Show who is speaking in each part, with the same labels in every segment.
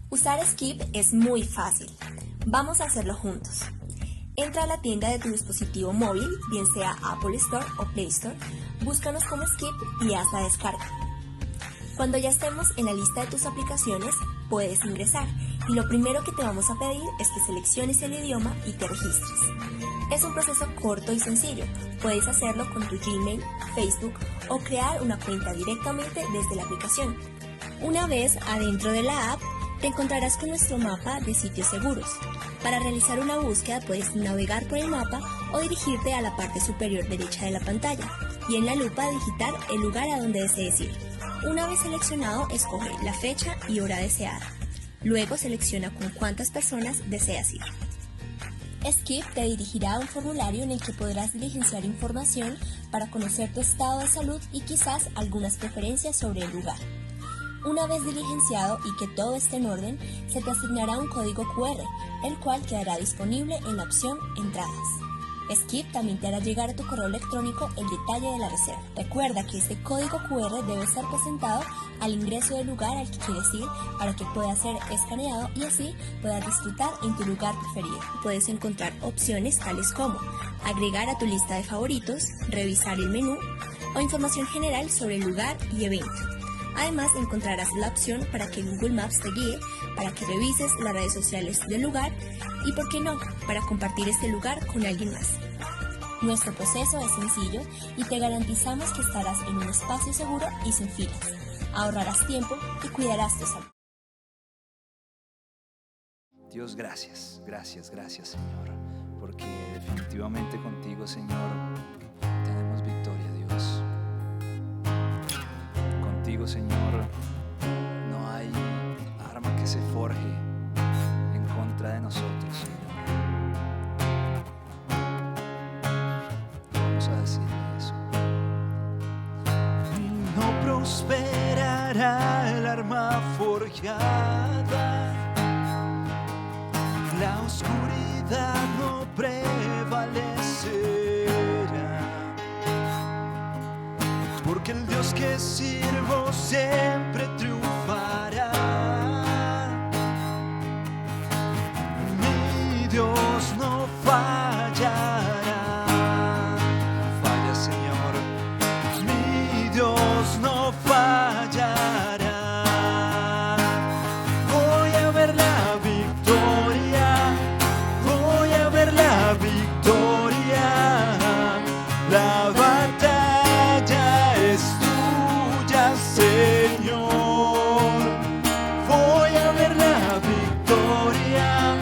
Speaker 1: Usar Skip es muy fácil. Vamos a hacerlo juntos. Entra a la tienda de tu dispositivo móvil, bien sea Apple Store o Play Store, búscanos como Skip y haz la descarga. Cuando ya estemos en la lista de tus aplicaciones, puedes ingresar y lo primero que te vamos a pedir es que selecciones el idioma y te registres. Es un proceso corto y sencillo. Puedes hacerlo con tu Gmail, Facebook o crear una cuenta directamente desde la aplicación. Una vez adentro de la app, te encontrarás con nuestro mapa de sitios seguros. Para realizar una búsqueda puedes navegar por el mapa o dirigirte a la parte superior derecha de la pantalla y en la lupa digitar el lugar a donde desees ir. Una vez seleccionado, escoge la fecha y hora deseada. Luego selecciona con cuántas personas deseas ir. Skip te dirigirá a un formulario en el que podrás diligenciar información para conocer tu estado de salud y quizás algunas preferencias sobre el lugar. Una vez diligenciado y que todo esté en orden, se te asignará un código QR, el cual quedará disponible en la opción Entradas. Skip también te hará llegar a tu correo electrónico el detalle de la reserva. Recuerda que este código QR debe ser presentado al ingreso del lugar al que quieres ir para que pueda ser escaneado y así puedas disfrutar en tu lugar preferido. Puedes encontrar opciones tales como agregar a tu lista de favoritos, revisar el menú o información general sobre el lugar y evento. Además, encontrarás la opción para que Google Maps te guíe, para que revises las redes sociales del lugar y, ¿por qué no?, para compartir este lugar con alguien más. Nuestro proceso es sencillo y te garantizamos que estarás en un espacio seguro y sin filas. Ahorrarás tiempo y cuidarás tu salud.
Speaker 2: Dios, gracias, Señor, porque definitivamente contigo, Señor, tenemos victoria, Dios. Contigo, Señor, no hay arma que se forje en contra de nosotros, Señor. Vamos a decirle eso.
Speaker 3: No prosperará el arma forjada, la oscuridad no prevalecerá, porque el Dios que sirvo siempre triunfará. Mi Dios no fallará. Falla, Señor. Mi Dios no fallará. Voy a ver la victoria. Voy a ver la victoria. La batalla es tuya, Señor. Voy a ver la victoria.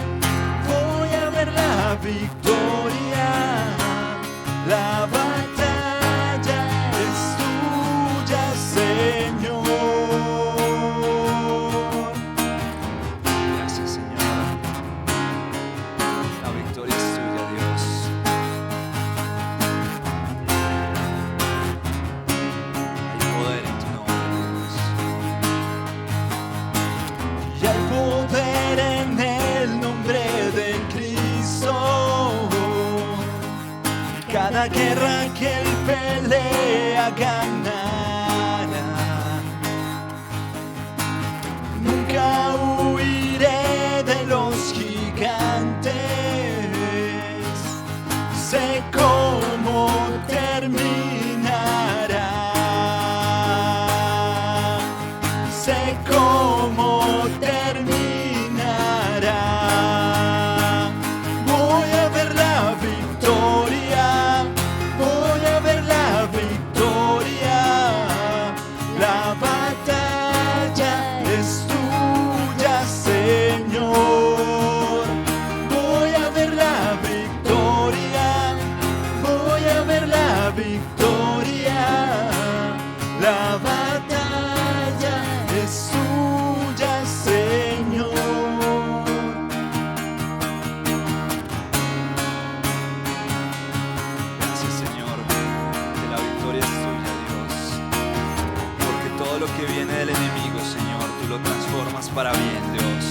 Speaker 3: Voy a ver la victoria. La batalla es tuya, Señor.
Speaker 2: Gracias, Señor. La victoria es tuya, Dios. Hay poder en tu nombre, Dios.
Speaker 3: Y hay poder en el nombre de Cristo. Cada guerra que él pelea ganará. Nunca huiré de los gigantes. Sé cómo terminará. Sé cómo terminará. Voy a ver la victoria. Voy
Speaker 2: transformas para bien, Dios.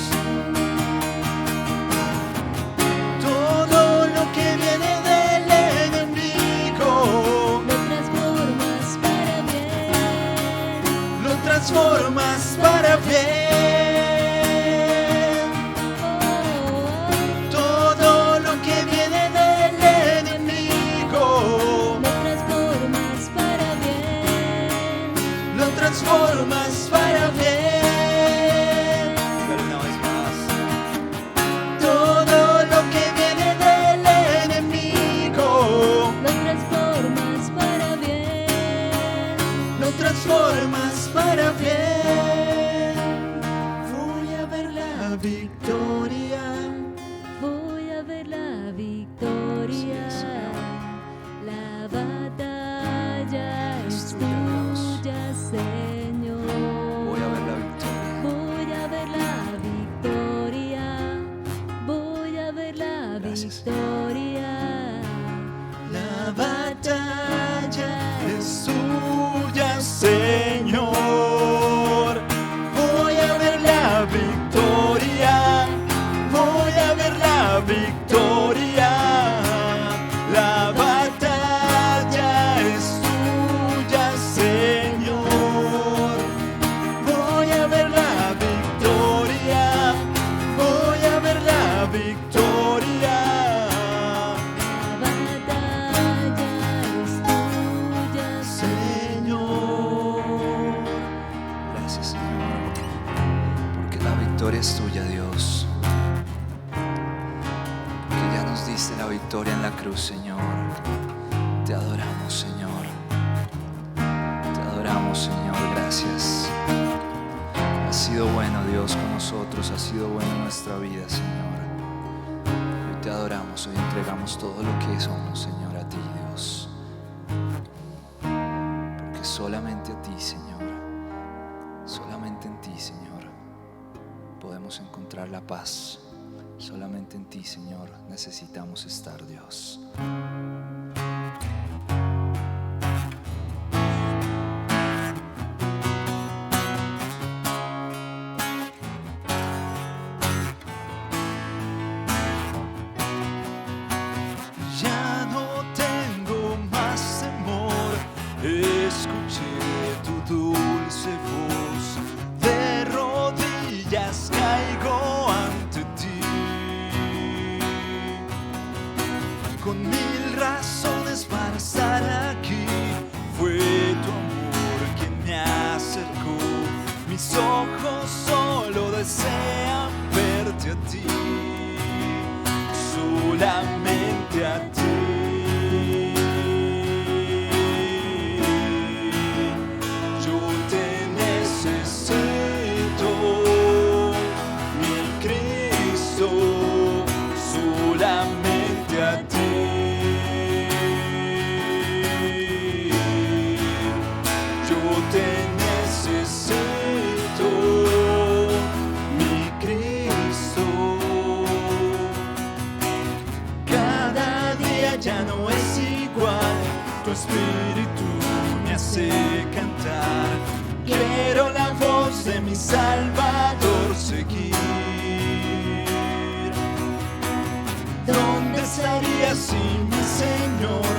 Speaker 3: Todo lo que viene del enemigo
Speaker 4: lo transformas para bien.
Speaker 3: lo transformas para bien. Todo lo que viene del enemigo
Speaker 4: Lo transformas para bien.
Speaker 3: lo transformas para bien.
Speaker 2: Pero una vez más.
Speaker 3: Todo lo que viene del enemigo
Speaker 4: Lo transformas para bien.
Speaker 3: lo transformas para bien. Voy a ver la victoria.
Speaker 4: Voy a ver la victoria.
Speaker 2: Sí, Señor.
Speaker 4: La batalla es
Speaker 2: Es tuya, Dios.
Speaker 4: tuya, Señor.
Speaker 2: Voy a ver la victoria.
Speaker 4: Voy a ver la victoria. Voy a ver la
Speaker 2: Gracias,
Speaker 4: victoria.
Speaker 3: La batalla es tuya, Señor. Voy a ver la victoria. Voy a ver la victoria. La batalla es tuya, Señor. Voy a ver la victoria. Voy a ver la victoria.
Speaker 4: La batalla es tuya,
Speaker 3: Señor.
Speaker 2: Gracias, Señor, porque la victoria es tuya, Dios. Que ya nos diste la victoria en la cruz, Señor. Te adoramos, Señor. Te adoramos, Señor. Gracias. Has sido bueno, Dios, con nosotros. Has sido bueno en nuestra vida, Señor. Hoy te adoramos. Hoy entregamos todo lo que somos, Señor, a ti, Dios. Porque solamente a ti, Señor, solamente en ti, Señor, podemos encontrar la paz. Solamente en ti, Señor, necesitamos estar, Dios.
Speaker 3: Ya no tengo más temor. Escuché tu dulce voz. De rodillas caigo ante ti. Con mil razones para estar aquí. Fue tu amor quien me acercó. Mis ojos solo desean verte a ti. Solamente a ti. Yo te necesito, mi Cristo, solamente a ti. Yo te necesito, mi Cristo. Cada día ya no es igual, tu espíritu me hace cantar. Quiero la voz de mi Salvador seguir. ¿Dónde estaría si mi Señor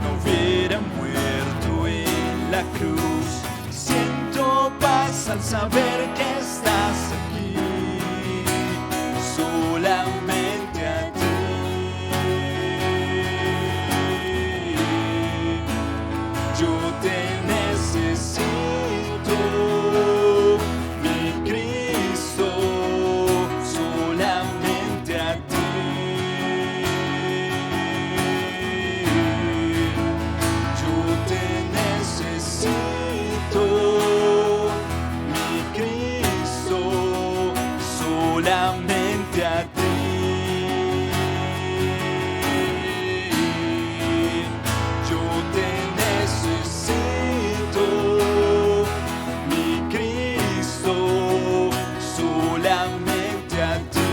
Speaker 3: no hubiera muerto en la cruz? Siento paz al saber que estás aquí. Solamente a ti. Yo te necesito, mi Cristo, solamente a ti. Yo te necesito, mi Cristo, solamente a ti. Yo te necesito, mi Cristo, solamente a ti.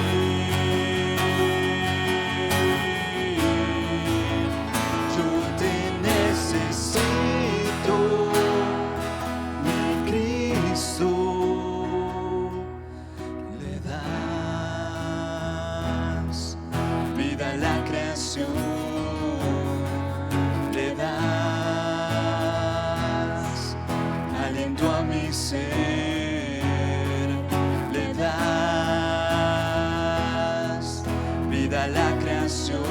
Speaker 3: Yo te necesito, mi Cristo, creación. Le das aliento a mi ser, le das vida a la creación.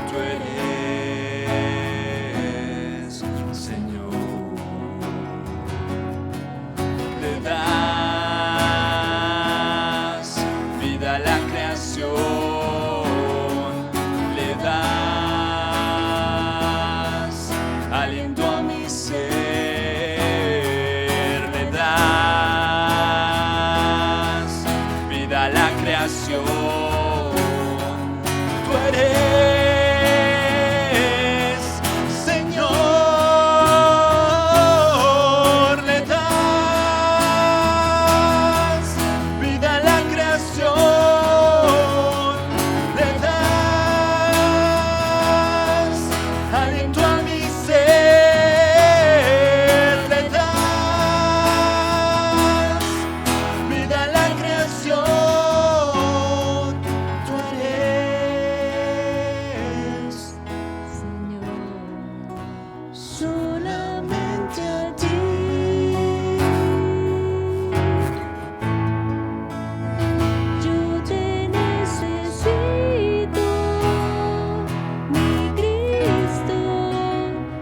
Speaker 3: Tú eres Señor. Le das vida a la creación, le das aliento a mi ser, le das vida a la creación. Tú eres Señor, le das vida a la creación, le das aliento a mi ser, le das vida a la creación. Tú eres
Speaker 4: Señor.
Speaker 3: solamente a ti.
Speaker 4: Yo te necesito, mi Cristo.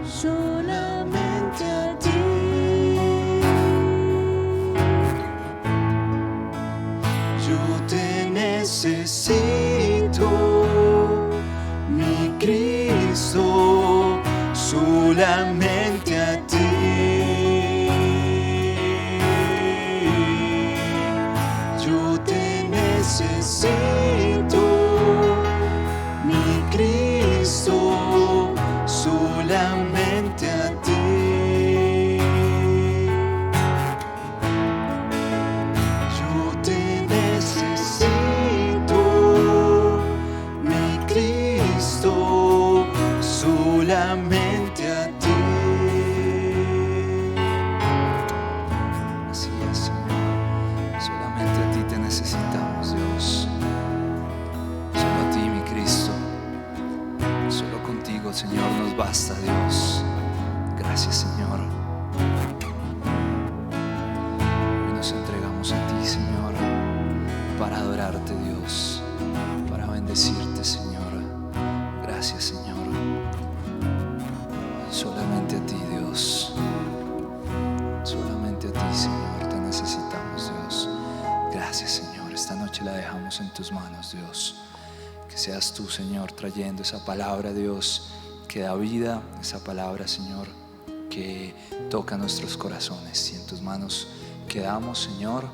Speaker 3: Solamente a ti. Yo te necesito, mi Cristo, solamente a ti. Yo te necesito, mi Cristo, solamente a ti. Yo te necesito, mi Cristo, solamente a ti.
Speaker 2: Así es, Señor. Solamente a ti te necesitamos, Dios. Solo a ti, mi Cristo. Solo contigo, Señor, nos basta, Dios. Gracias, Señor. Hoy nos entregamos a ti, Señor, para adorarte, Dios, para bendecirte, Señor. Gracias, Señor. Solamente a ti, Dios. Solamente a ti, Señor, te necesitamos, Dios. Gracias, Señor. Esta noche la dejamos en tus manos, Dios. Que seas tú, Señor, trayendo esa palabra, Dios, que da vida, esa palabra, Señor, que toca nuestros corazones. Y en tus manos quedamos, Señor,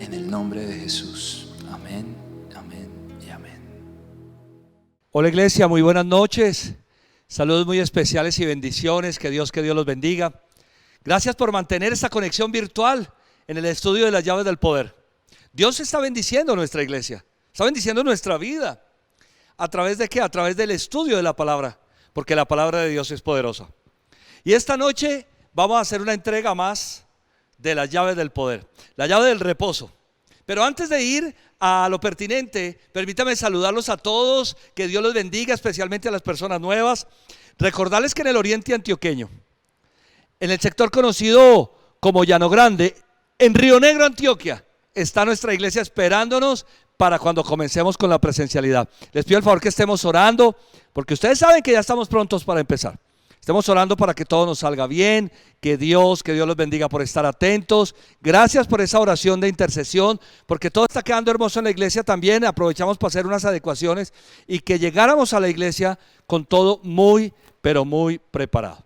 Speaker 2: en el nombre de Jesús. Amén, amén y amén.
Speaker 5: Hola iglesia, muy buenas noches. Saludos muy especiales y bendiciones. Que Dios los bendiga. Gracias por mantener esta conexión virtual en el estudio de las llaves del poder. Dios está bendiciendo nuestra iglesia, está bendiciendo nuestra vida. ¿A través de qué? A través del estudio de la palabra, porque la palabra de Dios es poderosa. Y esta noche vamos a hacer una entrega más de las llaves del poder, la llave del reposo. Pero antes de ir a lo pertinente, permítame saludarlos a todos, que Dios los bendiga, especialmente a las personas nuevas. Recordarles que en el oriente antioqueño, en el sector conocido como Llano Grande, en Río Negro, Antioquia, está nuestra iglesia esperándonos para cuando comencemos con la presencialidad. Les pido el favor que estemos orando, porque ustedes saben que ya estamos prontos para empezar. Estemos orando para que todo nos salga bien, que Dios los bendiga por estar atentos. Gracias por esa oración de intercesión, porque todo está quedando hermoso en la iglesia también. Aprovechamos para hacer unas adecuaciones y que llegáramos a la iglesia con todo muy, pero muy preparado.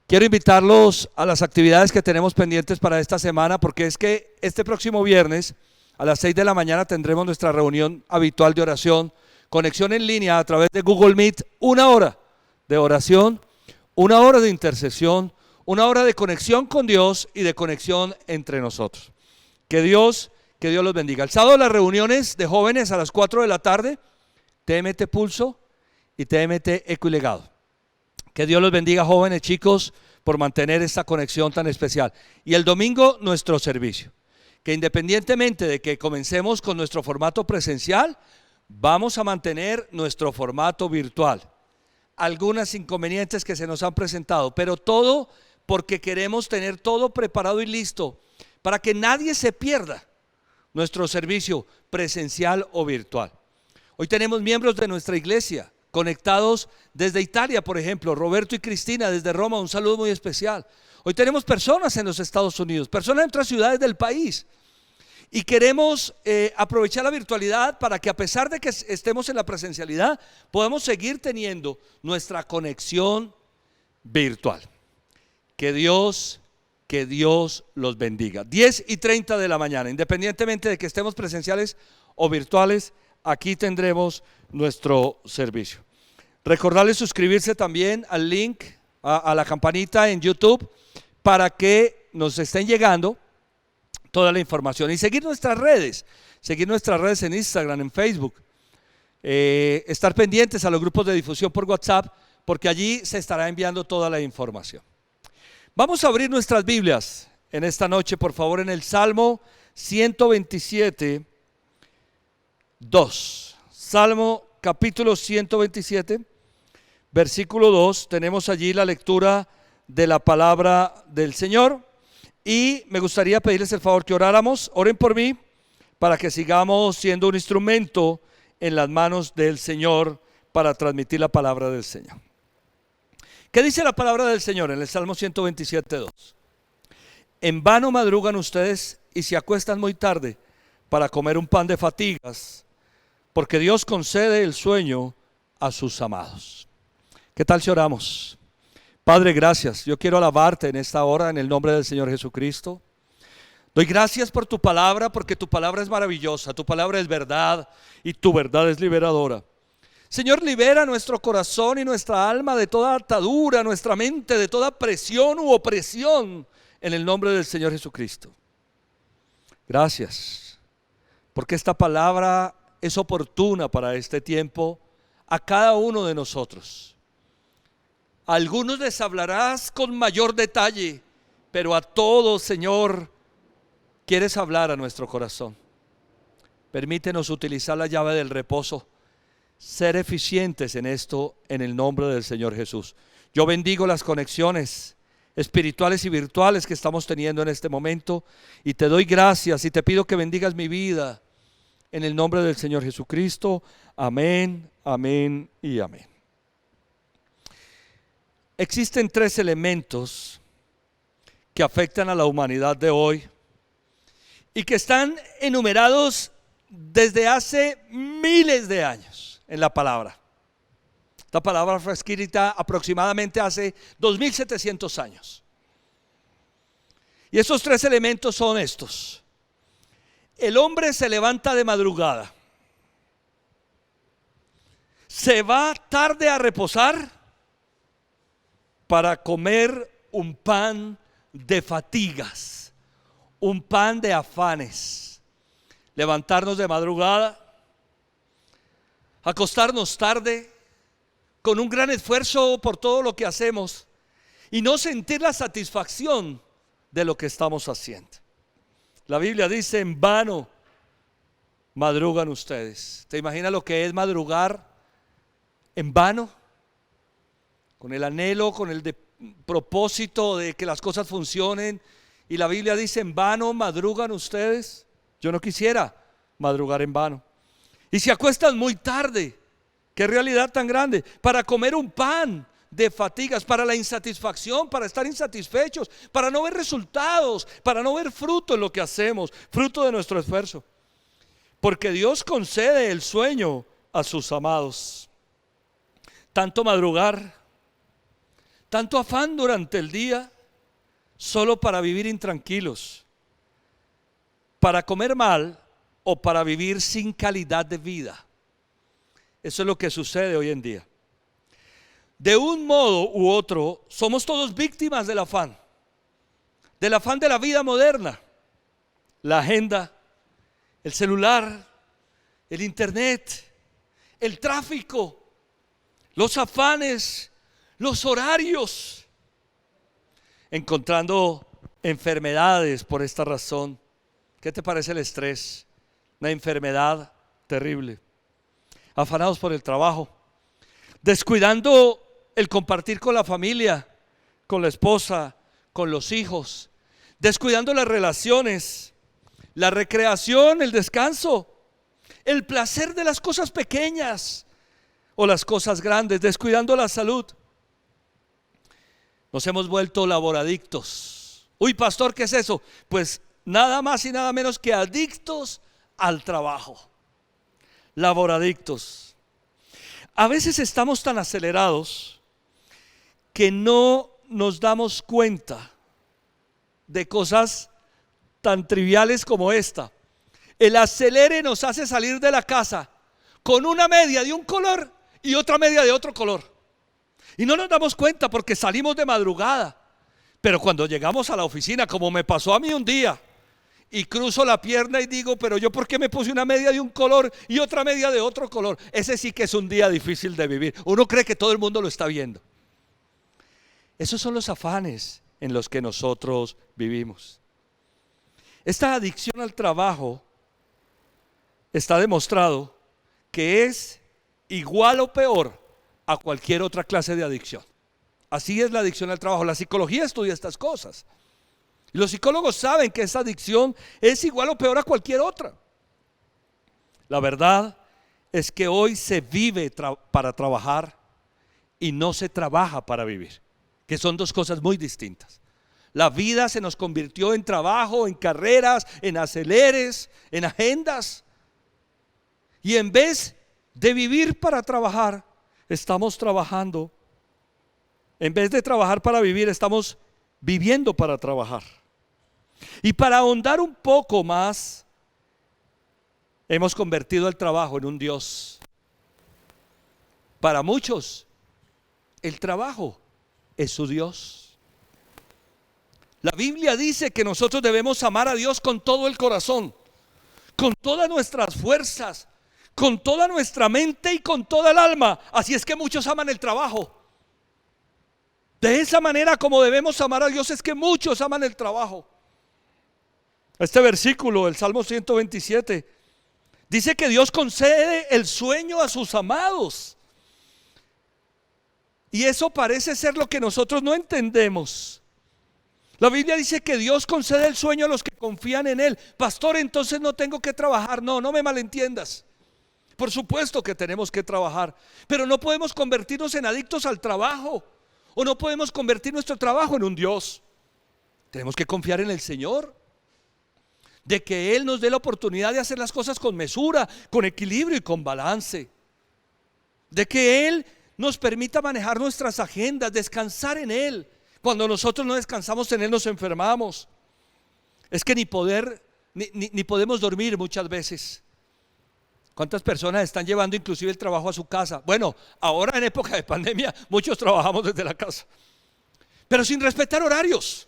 Speaker 5: Quiero invitarlos a las actividades que tenemos pendientes para esta semana, porque es que este próximo viernes a las 6 de la mañana tendremos nuestra reunión habitual de oración, conexión en línea a través de Google Meet, 1 hora de oración, 1 hora de intercesión, 1 hora de conexión con Dios y de conexión entre nosotros. Que Dios los bendiga. El sábado las reuniones de jóvenes a las 4 de la tarde, TMT Pulso y TMT Ecoilegado. Que Dios los bendiga, jóvenes, chicos, por mantener esta conexión tan especial. Y el domingo nuestro servicio, que independientemente de que comencemos con nuestro formato presencial, vamos a mantener nuestro formato virtual. Algunos inconvenientes que se nos han presentado, pero todo porque queremos tener todo preparado y listo para que nadie se pierda nuestro servicio presencial o virtual. Hoy tenemos miembros de nuestra iglesia conectados desde Italia, por ejemplo, Roberto y Cristina desde Roma, un saludo muy especial. Hoy tenemos personas en los Estados Unidos, personas en otras ciudades del país. Y queremos aprovechar la virtualidad para que, a pesar de que estemos en la presencialidad, podamos seguir teniendo nuestra conexión virtual. Que Dios los bendiga. 10:30 de la mañana, independientemente de que estemos presenciales o virtuales, aquí tendremos nuestro servicio. Recordarles suscribirse también al link, a la campanita en YouTube, para que nos estén llegando toda la información. Y seguir nuestras redes en Instagram, en Facebook. Estar pendientes a los grupos de difusión por WhatsApp, porque allí se estará enviando toda la información. Vamos a abrir nuestras Biblias en esta noche, por favor, en el Salmo 127, 2. Salmo capítulo 127, versículo 2. Tenemos allí la lectura de la palabra del Señor. Y me gustaría pedirles el favor que oráramos. Oren por mí para que sigamos siendo un instrumento en las manos del Señor para transmitir la palabra del Señor. ¿Qué dice la palabra del Señor en el Salmo 127:2? En vano madrugan ustedes y se acuestan muy tarde para comer un pan de fatigas, porque Dios concede el sueño a sus amados. ¿Qué tal si oramos? Padre, gracias. Yo quiero alabarte en esta hora en el nombre del Señor Jesucristo. Doy gracias por tu palabra, porque tu palabra es maravillosa, tu palabra es verdad y tu verdad es liberadora. Señor, libera nuestro corazón y nuestra alma de toda atadura, nuestra mente de toda presión u opresión en el nombre del Señor Jesucristo. Gracias, porque esta palabra es oportuna para este tiempo a cada uno de nosotros. A algunos les hablarás con mayor detalle, pero a todos, Señor, quieres hablar a nuestro corazón. Permítenos utilizar la llave del reposo, ser eficientes en esto en el nombre del Señor Jesús. Yo bendigo las conexiones espirituales y virtuales que estamos teniendo en este momento y te doy gracias y te pido que bendigas mi vida en el nombre del Señor Jesucristo. Amén, amén y amén. Existen 3 elementos que afectan a la humanidad de hoy y que están enumerados desde hace miles de años en la palabra. Esta palabra fue escrita aproximadamente hace 2700 años. Y esos 3 elementos son estos. El hombre se levanta de madrugada, se va tarde a reposar para comer un pan de fatigas, un pan de afanes. Levantarnos de madrugada, acostarnos tarde, con un gran esfuerzo por todo lo que hacemos y no sentir la satisfacción de lo que estamos haciendo. La Biblia dice: en vano madrugan ustedes. ¿Te imaginas lo que es madrugar en vano? Con el anhelo, con el propósito de que las cosas funcionen. Y la Biblia dice: en vano madrugan ustedes. Yo no quisiera madrugar en vano. Y se acuestan muy tarde. Qué realidad tan grande. Para comer un pan de fatigas, para la insatisfacción, para estar insatisfechos, para no ver resultados, para no ver fruto en lo que hacemos, fruto de nuestro esfuerzo. Porque Dios concede el sueño a sus amados. Tanto madrugar, tanto afán durante el día, solo para vivir intranquilos, para comer mal o para vivir sin calidad de vida. Eso es lo que sucede hoy en día. De un modo u otro, somos todos víctimas del afán de la vida moderna. La agenda, el celular, el internet, el tráfico, los afanes, los horarios, encontrando enfermedades por esta razón. ¿Qué te parece el estrés? Una enfermedad terrible. afanados por el trabajo, descuidando el compartir con la familia, con la esposa, con los hijos, descuidando las relaciones, la recreación, el descanso, el placer de las cosas pequeñas o las cosas grandes, descuidando la salud. Nos hemos vuelto laboradictos. Uy, pastor, ¿qué es eso? Pues nada más y nada menos que adictos al trabajo. Laboradictos. A veces estamos tan acelerados que no nos damos cuenta de cosas tan triviales como esta. El acelere nos hace salir de la casa con una media de un color y otra media de otro color. Y no nos damos cuenta porque salimos de madrugada. Pero cuando llegamos a la oficina, como me pasó a mí un día, y cruzo la pierna y digo, pero yo ¿por qué me puse una media de un color y otra media de otro color? Ese sí que es un día difícil de vivir. Uno cree que todo el mundo lo está viendo. Esos son los afanes en los que nosotros vivimos. Esta adicción al trabajo está demostrado que es igual o peor a cualquier otra clase de adicción. Así es la adicción al trabajo. La psicología estudia estas cosas. Y los psicólogos saben que esa adicción es igual o peor a cualquier otra. La verdad es que hoy se vive para trabajar y no se trabaja para vivir, que son dos cosas muy distintas. La vida se nos convirtió en trabajo, en carreras, en aceleres, en agendas. Y en vez de vivir para trabajar, estamos trabajando. En vez de trabajar para vivir, estamos viviendo para trabajar. Y para ahondar un poco más, hemos convertido el trabajo en un Dios. Para muchos, el trabajo es su Dios. La Biblia dice que nosotros debemos amar a Dios con todo el corazón, con todas nuestras fuerzas, con toda nuestra mente y con toda el alma. Así es que muchos aman el trabajo. De esa manera como debemos amar a Dios es que muchos aman el trabajo. Este versículo, el Salmo 127, dice que Dios concede el sueño a sus amados. Y eso parece ser lo que nosotros no entendemos. La Biblia dice que Dios concede el sueño a los que confían en Él. Pastor, entonces no tengo que trabajar. No, no me malentiendas. Por supuesto que tenemos que trabajar, pero no podemos convertirnos en adictos al trabajo, o no podemos convertir nuestro trabajo en un Dios. Tenemos que confiar en el Señor, de que Él nos dé la oportunidad de hacer las cosas con mesura, con equilibrio y con balance. De que Él nos permita manejar nuestras agendas, descansar en Él. Cuando nosotros no descansamos en Él nos enfermamos. Es que ni podemos dormir muchas veces. ¿Cuántas personas están llevando inclusive el trabajo a su casa? Bueno, ahora en época de pandemia muchos trabajamos desde la casa, pero sin respetar horarios.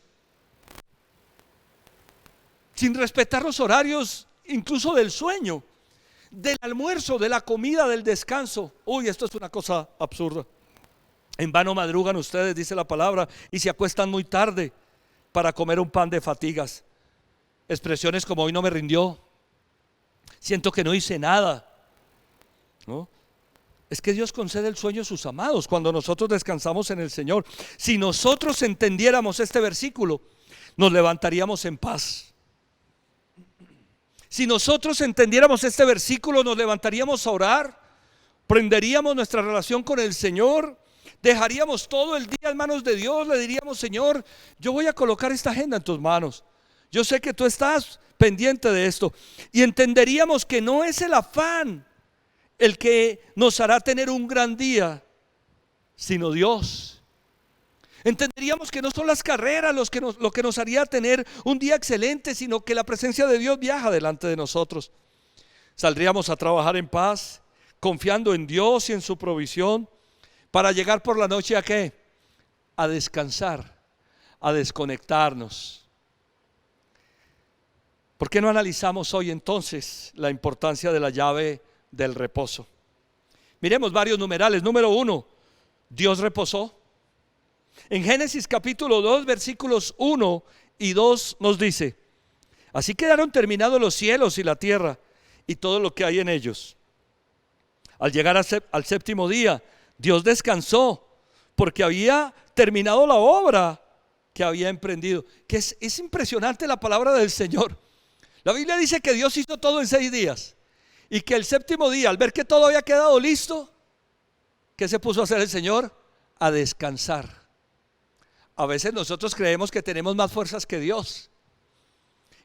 Speaker 5: Sin respetar los horarios incluso del sueño, del almuerzo, de la comida, del descanso. Uy, esto es una cosa absurda. En vano madrugan ustedes, dice la palabra, y se acuestan muy tarde para comer un pan de fatigas. Expresiones como hoy no me rindió, siento que no hice nada, ¿no? Es que Dios concede el sueño a sus amados cuando nosotros descansamos en el Señor. Si nosotros entendiéramos este versículo, nos levantaríamos en paz. Si nosotros entendiéramos este versículo, nos levantaríamos a orar, prenderíamos nuestra relación con el Señor, dejaríamos todo el día en manos de Dios, le diríamos: Señor, yo voy a colocar esta agenda en tus manos. Yo sé que tú estás pendiente de esto. Y entenderíamos que no es el afán el que nos hará tener un gran día, sino Dios. Entenderíamos que no son las carreras lo que nos haría tener un día excelente, sino que la presencia de Dios viaja delante de nosotros. Saldríamos a trabajar en paz, confiando en Dios y en su provisión, para llegar por la noche ¿a qué? A descansar, a desconectarnos. ¿Por qué no analizamos hoy entonces la importancia de la llave del reposo? Miremos varios numerales. Número 1, Dios reposó. En Génesis capítulo 2 versículos 1 y 2 nos dice: así quedaron terminados los cielos y la tierra y todo lo que hay en ellos. Al llegar al séptimo día, Dios descansó porque había terminado la obra que había emprendido. Que es impresionante la palabra del Señor. La Biblia dice que Dios hizo todo en 6 días y que el séptimo día, al ver que todo había quedado listo, ¿qué se puso a hacer el Señor? A descansar. A veces nosotros creemos que tenemos más fuerzas que Dios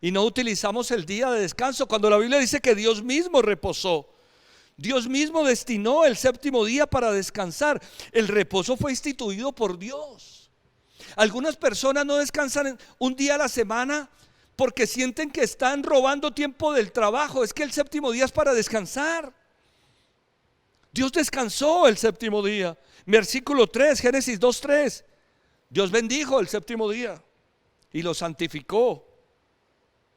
Speaker 5: y no utilizamos el día de descanso, cuando la Biblia dice que Dios mismo reposó. Dios mismo destinó el séptimo día para descansar. El reposo fue instituido por Dios. Algunas personas no descansan un día a la semana porque sienten que están robando tiempo del trabajo. Es que el séptimo día es para descansar. Dios descansó el séptimo día. Versículo 3, Génesis 2:3. Dios bendijo el séptimo día y lo santificó,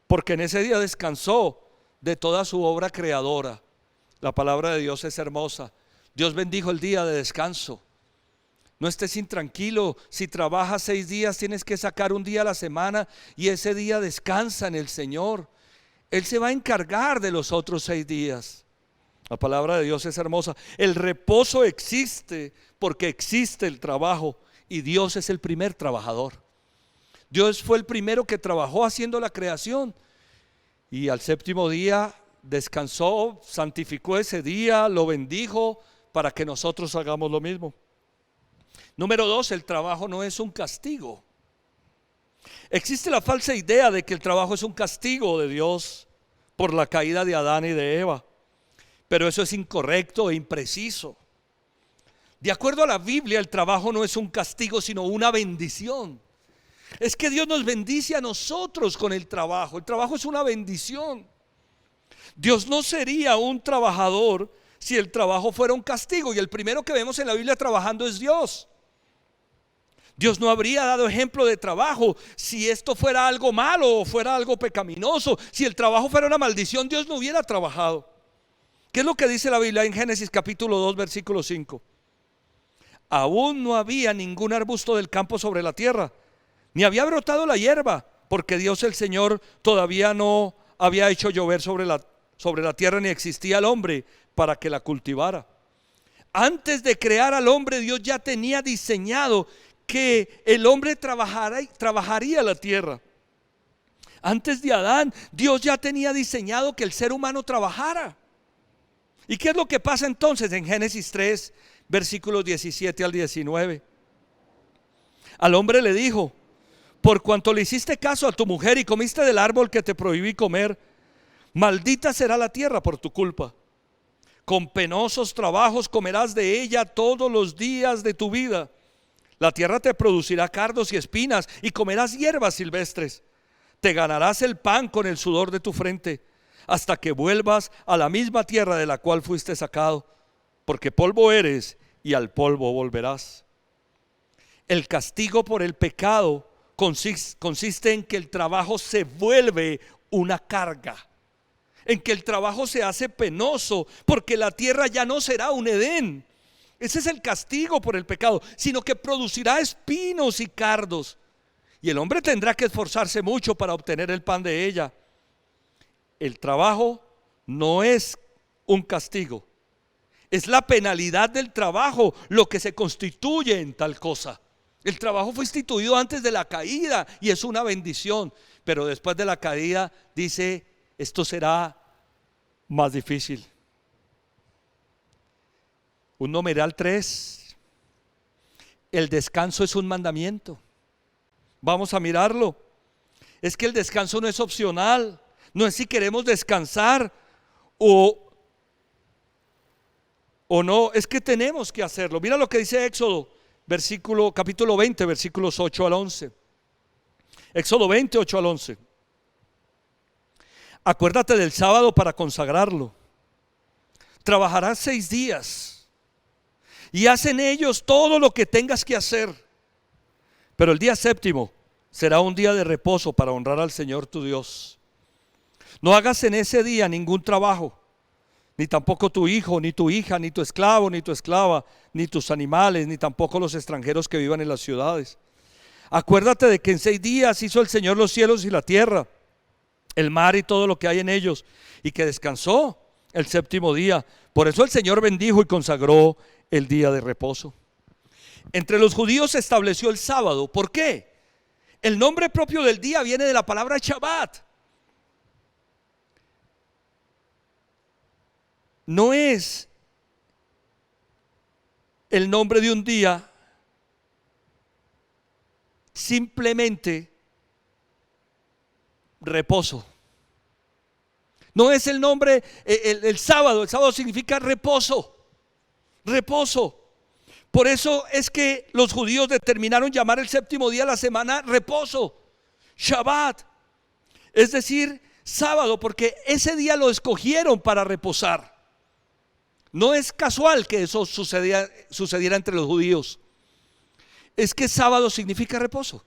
Speaker 5: porque en ese día descansó de toda su obra creadora. La palabra de Dios es hermosa. Dios bendijo el día de descanso. No estés intranquilo. Si trabajas 6 días, tienes que sacar un día a la semana y ese día descansa en el Señor. Él se va a encargar de los otros 6 días. La palabra de Dios es hermosa. El reposo existe porque existe el trabajo y Dios es el primer trabajador. Dios fue el primero que trabajó haciendo la creación y al séptimo día descansó, santificó ese día, lo bendijo para que nosotros hagamos lo mismo. Número 2, el trabajo no es un castigo. Existe la falsa idea de que el trabajo es un castigo de Dios por la caída de Adán y de Eva, pero eso es incorrecto e impreciso. De acuerdo a la Biblia, el trabajo no es un castigo, sino una bendición. Es que Dios nos bendice a nosotros con el trabajo. El trabajo es una bendición. Dios no sería un trabajador si el trabajo fuera un castigo, y el primero que vemos en la Biblia trabajando es Dios. Dios no habría dado ejemplo de trabajo si esto fuera algo malo o fuera algo pecaminoso. Si el trabajo fuera una maldición, Dios no hubiera trabajado. ¿Qué es lo que dice la Biblia en Génesis capítulo 2 versículo 5? Aún no había ningún arbusto del campo sobre la tierra, ni había brotado la hierba, porque Dios el Señor todavía no había hecho llover sobre la tierra, ni existía el hombre para que la cultivara. Antes de crear al hombre, Dios ya tenía diseñado que el hombre trabajaría la tierra. Antes de Adán, Dios ya tenía diseñado que el ser humano trabajara. ¿Y qué es lo que pasa entonces en Génesis 3, versículos 17 al 19? Al hombre le dijo: por cuanto le hiciste caso a tu mujer y comiste del árbol que te prohibí comer, maldita será la tierra por tu culpa. Con penosos trabajos comerás de ella todos los días de tu vida. La tierra te producirá cardos y espinas y comerás hierbas silvestres. Te ganarás el pan con el sudor de tu frente, hasta que vuelvas a la misma tierra de la cual fuiste sacado, porque polvo eres y al polvo volverás. El castigo por el pecado consiste en que el trabajo se vuelve una carga, en que el trabajo se hace penoso, porque la tierra ya no será un Edén. Ese es el castigo por el pecado, sino que producirá espinos y cardos, y el hombre tendrá que esforzarse mucho para obtener el pan de ella. El trabajo no es un castigo, es la penalidad del trabajo lo que se constituye en tal cosa. El trabajo fue instituido antes de la caída y es una bendición, pero después de la caída dice: esto será más difícil. Un numeral 3, el descanso es un mandamiento. Vamos a mirarlo. Es que el descanso no es opcional, no es si queremos descansar o no, es que tenemos que hacerlo. Mira lo que dice Éxodo, capítulo 20, versículos 8 al 11. Éxodo 20, 8 al 11. Acuérdate del sábado para consagrarlo. Trabajarás 6 días y haz en ellos todo lo que tengas que hacer, pero el día séptimo será un día de reposo para honrar al Señor tu Dios. No hagas en ese día ningún trabajo, ni tampoco tu hijo, ni tu hija, ni tu esclavo, ni tu esclava, ni tus animales, ni tampoco los extranjeros que vivan en las ciudades. Acuérdate de que en 6 días hizo el Señor los cielos y la tierra, el mar y todo lo que hay en ellos, y que descansó el séptimo día, Por eso el Señor bendijo y consagró el día de reposo. Entre los judíos se estableció el sábado. ¿Por qué? El nombre propio del día viene de la palabra Shabbat. No es el nombre de un día simplemente reposo. No es el nombre, el sábado. El sábado significa reposo. Reposo. Por eso es que los judíos determinaron llamar el séptimo día de la semana reposo, Shabbat. Es decir, sábado, porque ese día lo escogieron para reposar. No es casual que eso sucediera entre los judíos. Es que sábado significa reposo.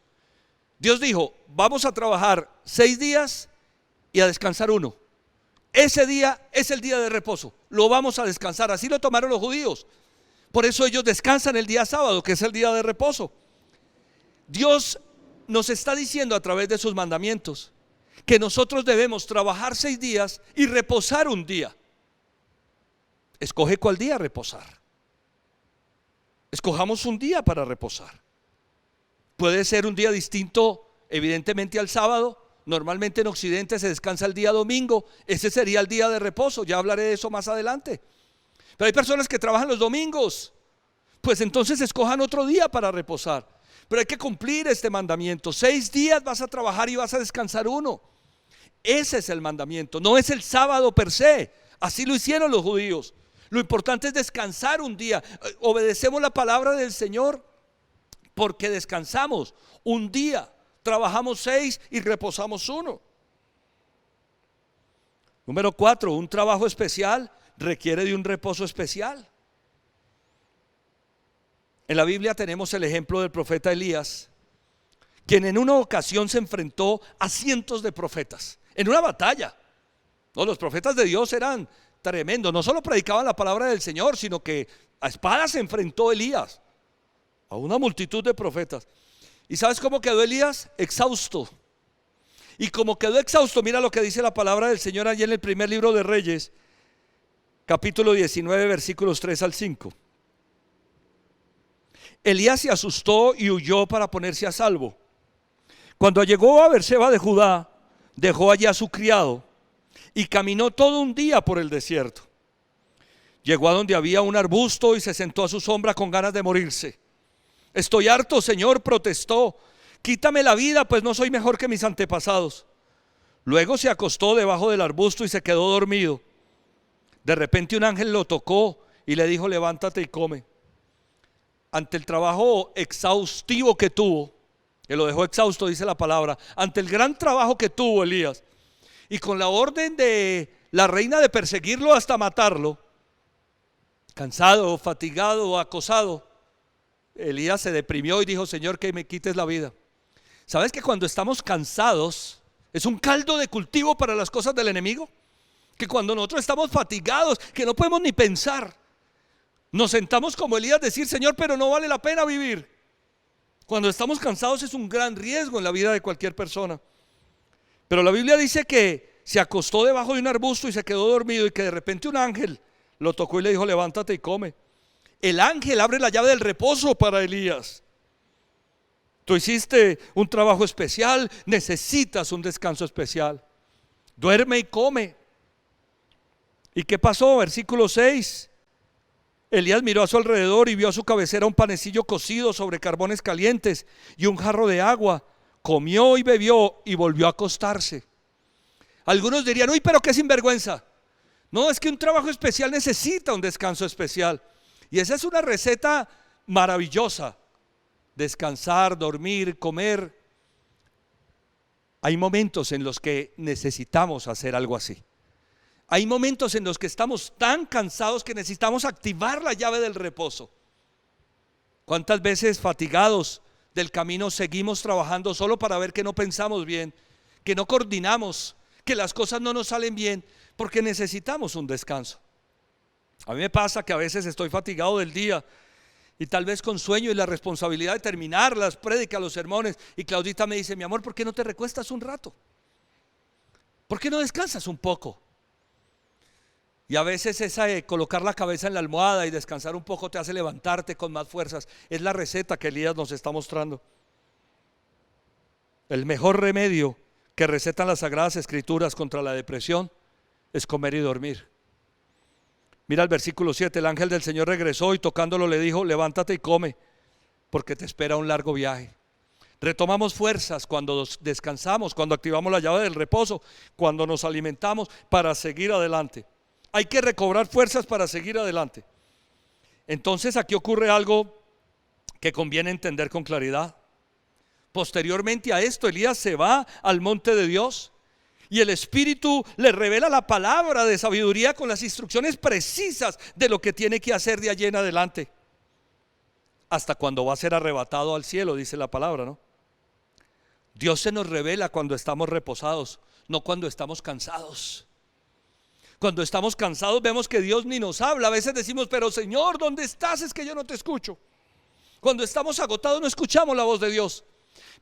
Speaker 5: Dios dijo, vamos a trabajar 6 días y a descansar 1. Ese día es el día de reposo, lo vamos a descansar. Así lo tomaron los judíos. Por eso ellos descansan el día sábado, que es el día de reposo. Dios nos está diciendo a través de sus mandamientos que nosotros debemos trabajar 6 días y reposar 1 día. Escoge cuál día reposar. Escojamos 1 día para reposar. Puede ser un día distinto, evidentemente, al sábado. Normalmente en Occidente se descansa el día domingo. Ese sería el día de reposo. Ya hablaré de eso más adelante. Pero hay personas que trabajan los domingos. Pues entonces escojan otro día para reposar. Pero hay que cumplir este mandamiento. 6 días vas a trabajar y vas a descansar 1. Ese es el mandamiento. No es el sábado per se. Así lo hicieron los judíos. Lo importante es descansar 1 día. Obedecemos la palabra del Señor porque descansamos 1 día. Trabajamos 6 y reposamos 1. Número 4, un trabajo especial requiere de un reposo especial. En la Biblia tenemos el ejemplo del profeta Elías, quien en una ocasión se enfrentó a cientos de profetas en una batalla. No, los profetas de Dios eran tremendos, no solo predicaban la palabra del Señor, sino que a espada se enfrentó Elías a una multitud de profetas. ¿Y sabes cómo quedó Elías? Exhausto. Y como quedó exhausto, mira lo que dice la palabra del Señor allí en el primer libro de Reyes, capítulo 19, versículos 3 al 5. Elías se asustó y huyó para ponerse a salvo. Cuando llegó a Berseba de Judá, dejó allí a su criado y caminó todo un día por el desierto. Llegó a donde había un arbusto y se sentó a su sombra con ganas de morirse. Estoy harto, Señor, protestó. Quítame la vida, pues no soy mejor que mis antepasados. Luego se acostó debajo del arbusto y se quedó dormido. De repente un ángel lo tocó y le dijo, levántate y come. Ante el trabajo exhaustivo que tuvo, que lo dejó exhausto, dice la palabra, ante el gran trabajo que tuvo Elías, y con la orden de la reina de perseguirlo hasta matarlo, cansado, fatigado, acosado, Elías se deprimió y dijo, Señor, que me quites la vida. ¿Sabes que cuando estamos cansados es un caldo de cultivo para las cosas del enemigo? Que cuando nosotros estamos fatigados, que no podemos ni pensar, nos sentamos como Elías a decir, Señor, pero no vale la pena vivir. Cuando estamos cansados es un gran riesgo en la vida de cualquier persona. Pero la Biblia dice que se acostó debajo de un arbusto y se quedó dormido, y que de repente un ángel lo tocó y le dijo, levántate y come. El ángel abre la llave del reposo para Elías. Tú hiciste un trabajo especial, necesitas un descanso especial. Duerme y come. ¿Y qué pasó? Versículo 6. Elías miró a su alrededor y vio a su cabecera un panecillo cocido sobre carbones calientes y un jarro de agua. Comió y bebió y volvió a acostarse. Algunos dirían, uy, pero qué sinvergüenza. No, es que un trabajo especial necesita un descanso especial. Y esa es una receta maravillosa. Descansar, dormir, comer. Hay momentos en los que necesitamos hacer algo así. Hay momentos en los que estamos tan cansados que necesitamos activar la llave del reposo. ¿Cuántas veces fatigados del camino seguimos trabajando solo para ver que no pensamos bien, que no coordinamos, que las cosas no nos salen bien, porque necesitamos un descanso? A mí me pasa que a veces estoy fatigado del día y tal vez con sueño y la responsabilidad de terminar las prédicas, los sermones, y Claudita me dice, mi amor, ¿por qué no te recuestas un rato? ¿Por qué no descansas un poco? Y a veces esa de colocar la cabeza en la almohada y descansar un poco te hace levantarte con más fuerzas. Es la receta que Elías nos está mostrando. El mejor remedio que recetan las Sagradas Escrituras contra la depresión es comer y dormir. Mira el versículo 7, el ángel del Señor regresó y tocándolo le dijo: levántate y come, porque te espera un largo viaje. Retomamos fuerzas cuando descansamos, cuando activamos la llave del reposo, cuando nos alimentamos para seguir adelante. Hay que recobrar fuerzas para seguir adelante. Entonces aquí ocurre algo que conviene entender con claridad. Posteriormente a esto, Elías se va al monte de Dios y el Espíritu le revela la palabra de sabiduría con las instrucciones precisas de lo que tiene que hacer de allí en adelante, hasta cuando va a ser arrebatado al cielo, dice la palabra, ¿no? Dios se nos revela cuando estamos reposados, no cuando estamos cansados. Cuando estamos cansados vemos que Dios ni nos habla. A veces decimos: pero Señor, ¿dónde estás? Es que yo no te escucho. Cuando estamos agotados no escuchamos la voz de Dios.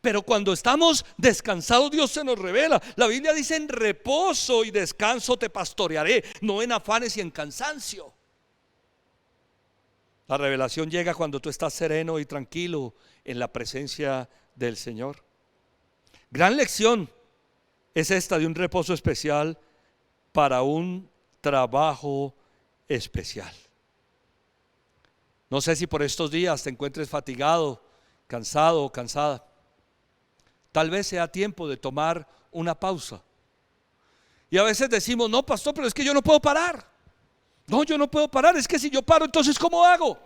Speaker 5: Pero cuando estamos descansados, Dios se nos revela. La Biblia dice: en reposo y descanso te pastorearé, no en afanes y en cansancio. La revelación llega cuando tú estás sereno y tranquilo en la presencia del Señor. Gran lección es esta de un reposo especial para un trabajo especial. No sé si por estos días te encuentres fatigado, cansado o cansada. Tal vez sea tiempo de tomar una pausa. Y a veces decimos: no, pastor, pero es que yo no puedo parar. No, yo no puedo parar, es que si yo paro, entonces ¿cómo hago?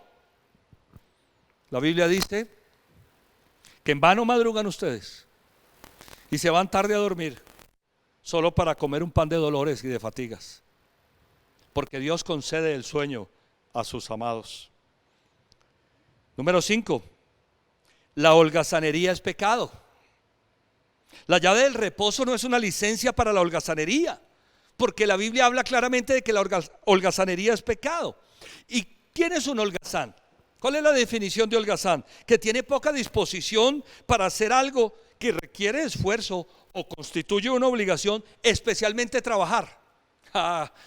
Speaker 5: La Biblia dice que en vano madrugan ustedes y se van tarde a dormir solo para comer un pan de dolores y de fatigas, porque Dios concede el sueño a sus amados. Número 5, la holgazanería es pecado. La llave del reposo no es una licencia para la holgazanería, porque la Biblia habla claramente de que la holgazanería es pecado. ¿Y quién es un holgazán? ¿Cuál es la definición de holgazán? Que tiene poca disposición para hacer algo que requiere esfuerzo o constituye una obligación, especialmente trabajar.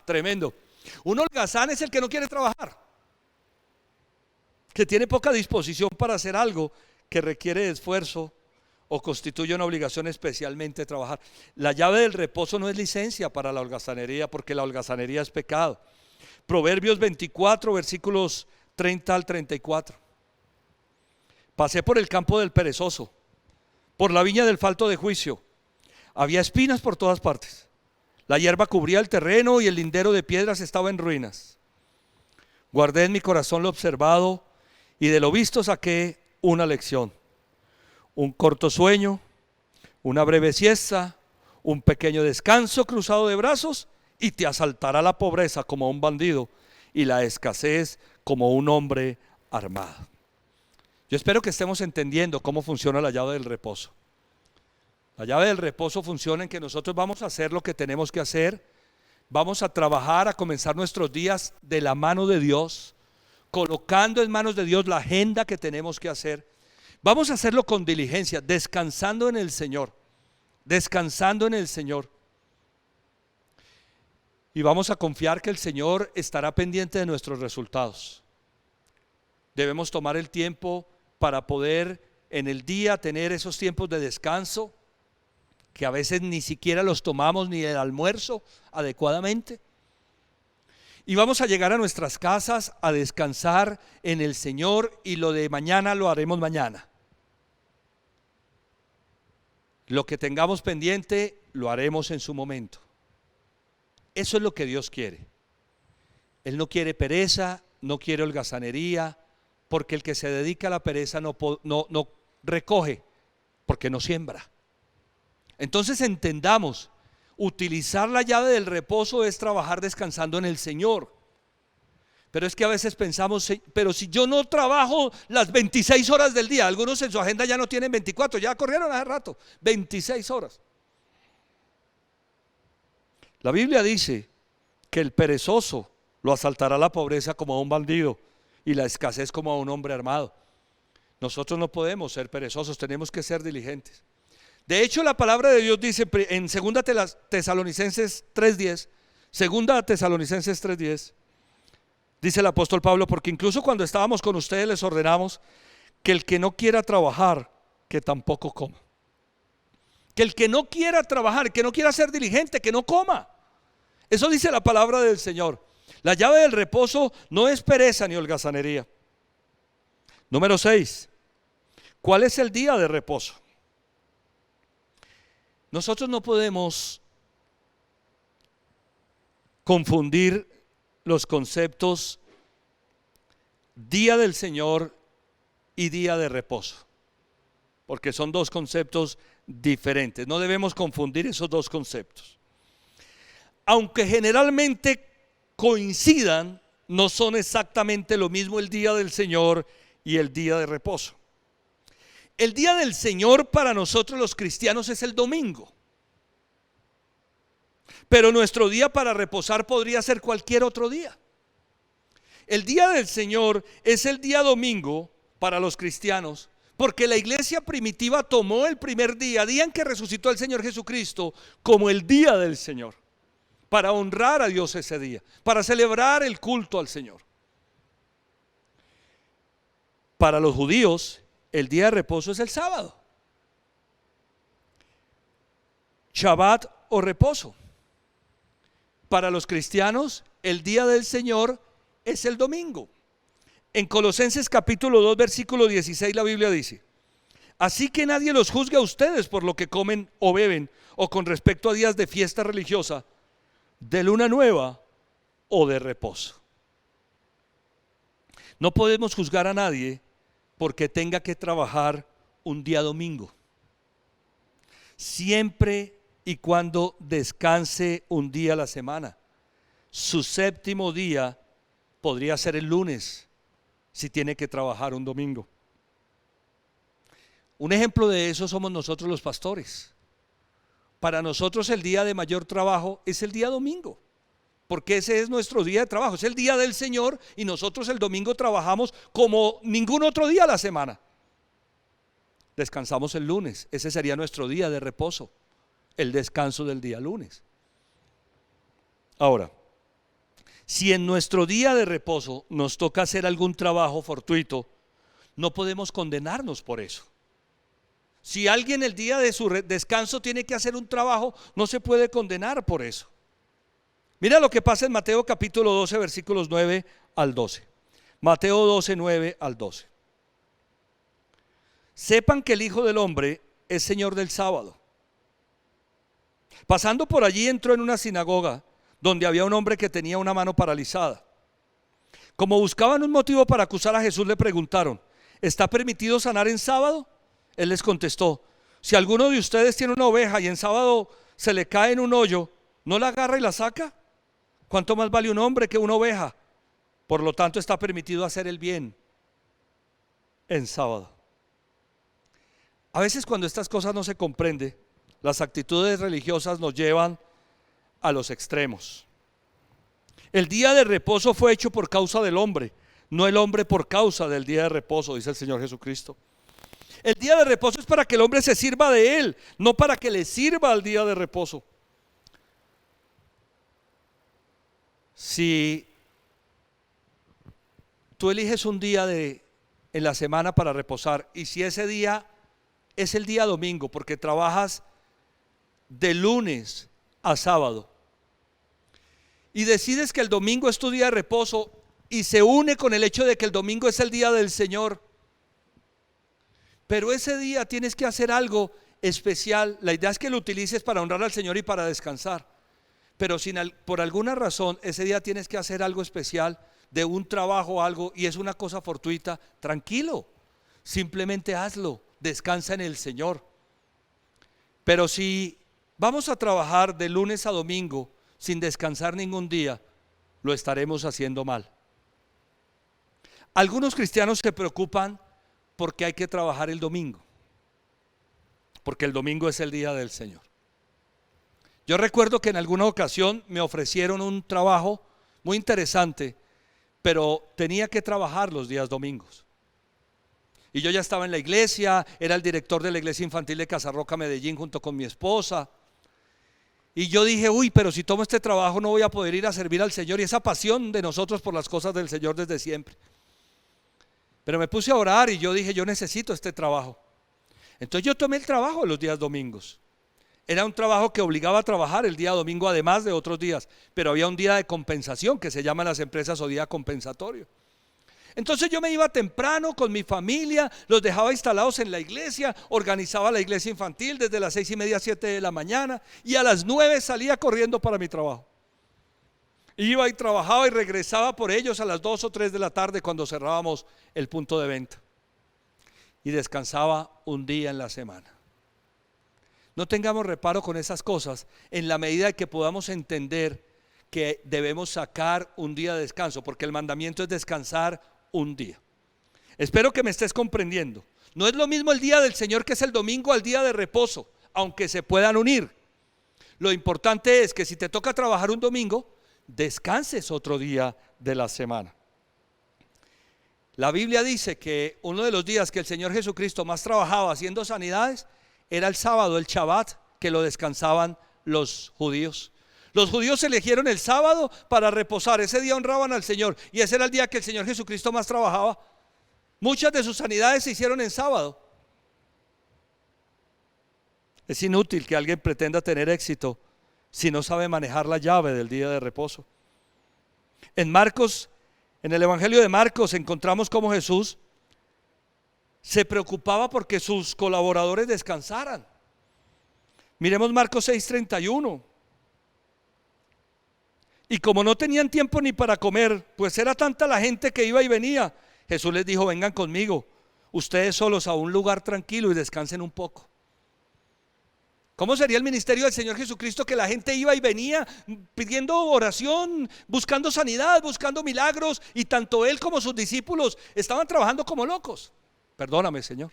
Speaker 5: Tremendo. Un holgazán es el que no quiere trabajar, que tiene poca disposición para hacer algo que requiere esfuerzo o constituye una obligación, especialmente trabajar. La llave del reposo no es licencia para la holgazanería, porque la holgazanería es pecado. Proverbios 24, versículos 30 al 34. Pasé por el campo del perezoso, por la viña del falto de juicio. Había espinas por todas partes. La hierba cubría el terreno y el lindero de piedras estaba en ruinas. Guardé en mi corazón lo observado y de lo visto saqué una lección. Un corto sueño, una breve siesta, un pequeño descanso cruzado de brazos y te asaltará la pobreza como un bandido y la escasez como un hombre armado. Yo espero que estemos entendiendo cómo funciona la llave del reposo. La llave del reposo funciona en que nosotros vamos a hacer lo que tenemos que hacer, vamos a trabajar, a comenzar nuestros días de la mano de Dios, colocando en manos de Dios la agenda que tenemos que hacer. Vamos a hacerlo con diligencia, descansando en el Señor, descansando en el Señor. Y vamos a confiar que el Señor estará pendiente de nuestros resultados. Debemos tomar el tiempo para poder en el día tener esos tiempos de descanso, que a veces ni siquiera los tomamos ni el almuerzo adecuadamente. Y vamos a llegar a nuestras casas a descansar en el Señor, y lo de mañana lo haremos mañana. Lo que tengamos pendiente lo haremos en su momento. Eso es lo que Dios quiere. Él no quiere pereza, no quiere holgazanería, porque el que se dedica a la pereza no recoge, porque no siembra. Entonces entendamos, utilizar la llave del reposo es trabajar descansando en el Señor. Pero es que a veces pensamos: pero si yo no trabajo las 26 horas del día, algunos en su agenda ya no tienen 24, ya corrieron hace rato, 26 horas. La Biblia dice que el perezoso lo asaltará la pobreza como a un bandido y la escasez como a un hombre armado. Nosotros no podemos ser perezosos, tenemos que ser diligentes. De hecho, la palabra de Dios dice en 2 Tesalonicenses 3:10: Segunda Tesalonicenses 3:10. Dice el apóstol Pablo: porque incluso cuando estábamos con ustedes les ordenamos que el que no quiera trabajar, que tampoco coma. Que el que no quiera trabajar, que no quiera ser diligente, que no coma. Eso dice la palabra del Señor. La llave del reposo no es pereza ni holgazanería. Número 6. ¿Cuál es el día de reposo? Nosotros no podemos confundir los conceptos día del Señor y día de reposo, porque son dos conceptos diferentes. No debemos confundir esos dos conceptos. Aunque generalmente coincidan, no son exactamente lo mismo el día del Señor y el día de reposo. El día del Señor para nosotros los cristianos es el domingo, pero nuestro día para reposar podría ser cualquier otro día. El día del Señor es el día domingo para los cristianos, porque la iglesia primitiva tomó el primer día en que resucitó el Señor Jesucristo, como el día del Señor, para honrar a Dios ese día, para celebrar el culto al Señor. Para los judíos, el día de reposo es el sábado, Shabbat o reposo. Para los cristianos, el día del Señor es el domingo. En Colosenses capítulo 2 versículo 16 la Biblia dice: así que nadie los juzgue a ustedes por lo que comen o beben, o con respecto a días de fiesta religiosa, de luna nueva o de reposo. No podemos juzgar a nadie porque tenga que trabajar un día domingo, siempre y cuando descanse un día a la semana. Su séptimo día podría ser el lunes, si tiene que trabajar un domingo. Un ejemplo de eso somos nosotros los pastores. Para nosotros el día de mayor trabajo es el día domingo, porque ese es nuestro día de trabajo, es el día del Señor, y nosotros el domingo trabajamos como ningún otro día a la semana. Descansamos el lunes, ese sería nuestro día de reposo, el descanso del día lunes. Ahora, si en nuestro día de reposo nos toca hacer algún trabajo fortuito, no podemos condenarnos por eso. Si alguien el día de su descanso tiene que hacer un trabajo, no se puede condenar por eso. Mira lo que pasa en Mateo capítulo 12 versículos 9 al 12. Mateo 12, 9 al 12. Sepan que el Hijo del Hombre es Señor del sábado. Pasando por allí entró en una sinagoga donde había un hombre que tenía una mano paralizada. Como buscaban un motivo para acusar a Jesús, le preguntaron: ¿está permitido sanar en sábado? Él les contestó: si alguno de ustedes tiene una oveja y en sábado se le cae en un hoyo, ¿no la agarra y la saca? ¿Cuánto más vale un hombre que una oveja? Por lo tanto, está permitido hacer el bien en sábado. A veces cuando estas cosas no se comprenden, las actitudes religiosas nos llevan a los extremos. El día de reposo fue hecho por causa del hombre, no el hombre por causa del día de reposo, dice el Señor Jesucristo. El día de reposo es para que el hombre se sirva de él, no para que le sirva al día de reposo. Si tú eliges un día en la semana para reposar, y si ese día es el día domingo, porque trabajas de lunes a sábado, y decides que el domingo es tu día de reposo, y se une con el hecho de que el domingo es el día del Señor, pero ese día tienes que hacer algo especial. La idea es que lo utilices para honrar al Señor y para descansar, pero si por alguna razón ese día tienes que hacer algo especial, de un trabajo o algo, y es una cosa fortuita, tranquilo, simplemente hazlo, descansa en el Señor. Pero si vamos a trabajar de lunes a domingo sin descansar ningún día, lo estaremos haciendo mal. Algunos cristianos se preocupan porque hay que trabajar el domingo, porque el domingo es el día del Señor. Yo recuerdo que en alguna ocasión me ofrecieron un trabajo muy interesante, pero tenía que trabajar los días domingos. Y yo ya estaba en la iglesia, era el director de la iglesia infantil de Casarroca, Medellín, junto con mi esposa. Y yo dije, uy, pero si tomo este trabajo no voy a poder ir a servir al Señor. Y esa pasión de nosotros por las cosas del Señor desde siempre. Pero me puse a orar y yo dije, yo necesito este trabajo. Entonces yo tomé el trabajo de los días domingos. Era un trabajo que obligaba a trabajar el día domingo además de otros días. Pero había un día de compensación que se llama en las empresas o día compensatorio. Entonces yo me iba temprano con mi familia, los dejaba instalados en la iglesia, organizaba la iglesia infantil desde las 6:30 a 7 de la mañana y a las 9 salía corriendo para mi trabajo. Iba y trabajaba y regresaba por ellos a las 2 o 3 de la tarde cuando cerrábamos el punto de venta. Y descansaba un día en la semana. No tengamos reparo con esas cosas en la medida que podamos entender que debemos sacar un día de descanso, porque el mandamiento es descansar un día. Espero que me estés comprendiendo. No es lo mismo el día del Señor, que es el domingo, al día de reposo, aunque se puedan unir. Lo importante es que si te toca trabajar un domingo, descanses otro día de la semana. La Biblia dice que uno de los días que el Señor Jesucristo más trabajaba haciendo sanidades era el sábado, el Shabbat, que lo descansaban los judíos. Los judíos eligieron el sábado para reposar. Ese día honraban al Señor y ese era el día que el Señor Jesucristo más trabajaba. Muchas de sus sanidades se hicieron en sábado. Es inútil que alguien pretenda tener éxito si no sabe manejar la llave del día de reposo. En Marcos, en el Evangelio de Marcos, encontramos cómo Jesús se preocupaba porque sus colaboradores descansaran. Miremos Marcos 6:31. Y como no tenían tiempo ni para comer, pues era tanta la gente que iba y venía, Jesús les dijo: vengan conmigo, ustedes solos a un lugar tranquilo y descansen un poco. ¿Cómo sería el ministerio del Señor Jesucristo que la gente iba y venía pidiendo oración, buscando sanidad, buscando milagros, y tanto Él como sus discípulos estaban trabajando como locos? Perdóname, Señor.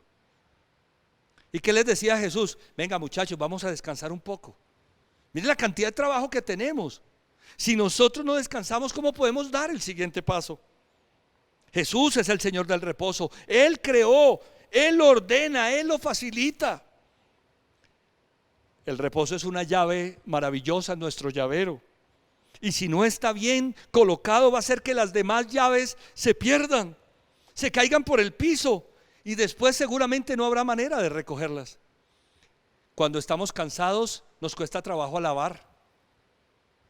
Speaker 5: ¿Y qué les decía Jesús? Venga, muchachos, vamos a descansar un poco. Miren la cantidad de trabajo que tenemos. Si nosotros no descansamos, ¿cómo podemos dar el siguiente paso? Jesús es el Señor del reposo. Él creó, Él lo ordena, Él lo facilita. El reposo es una llave maravillosa en nuestro llavero. Y si no está bien colocado, va a hacer que las demás llaves se pierdan, se caigan por el piso, y después seguramente no habrá manera de recogerlas. Cuando estamos cansados, nos cuesta trabajo alabar.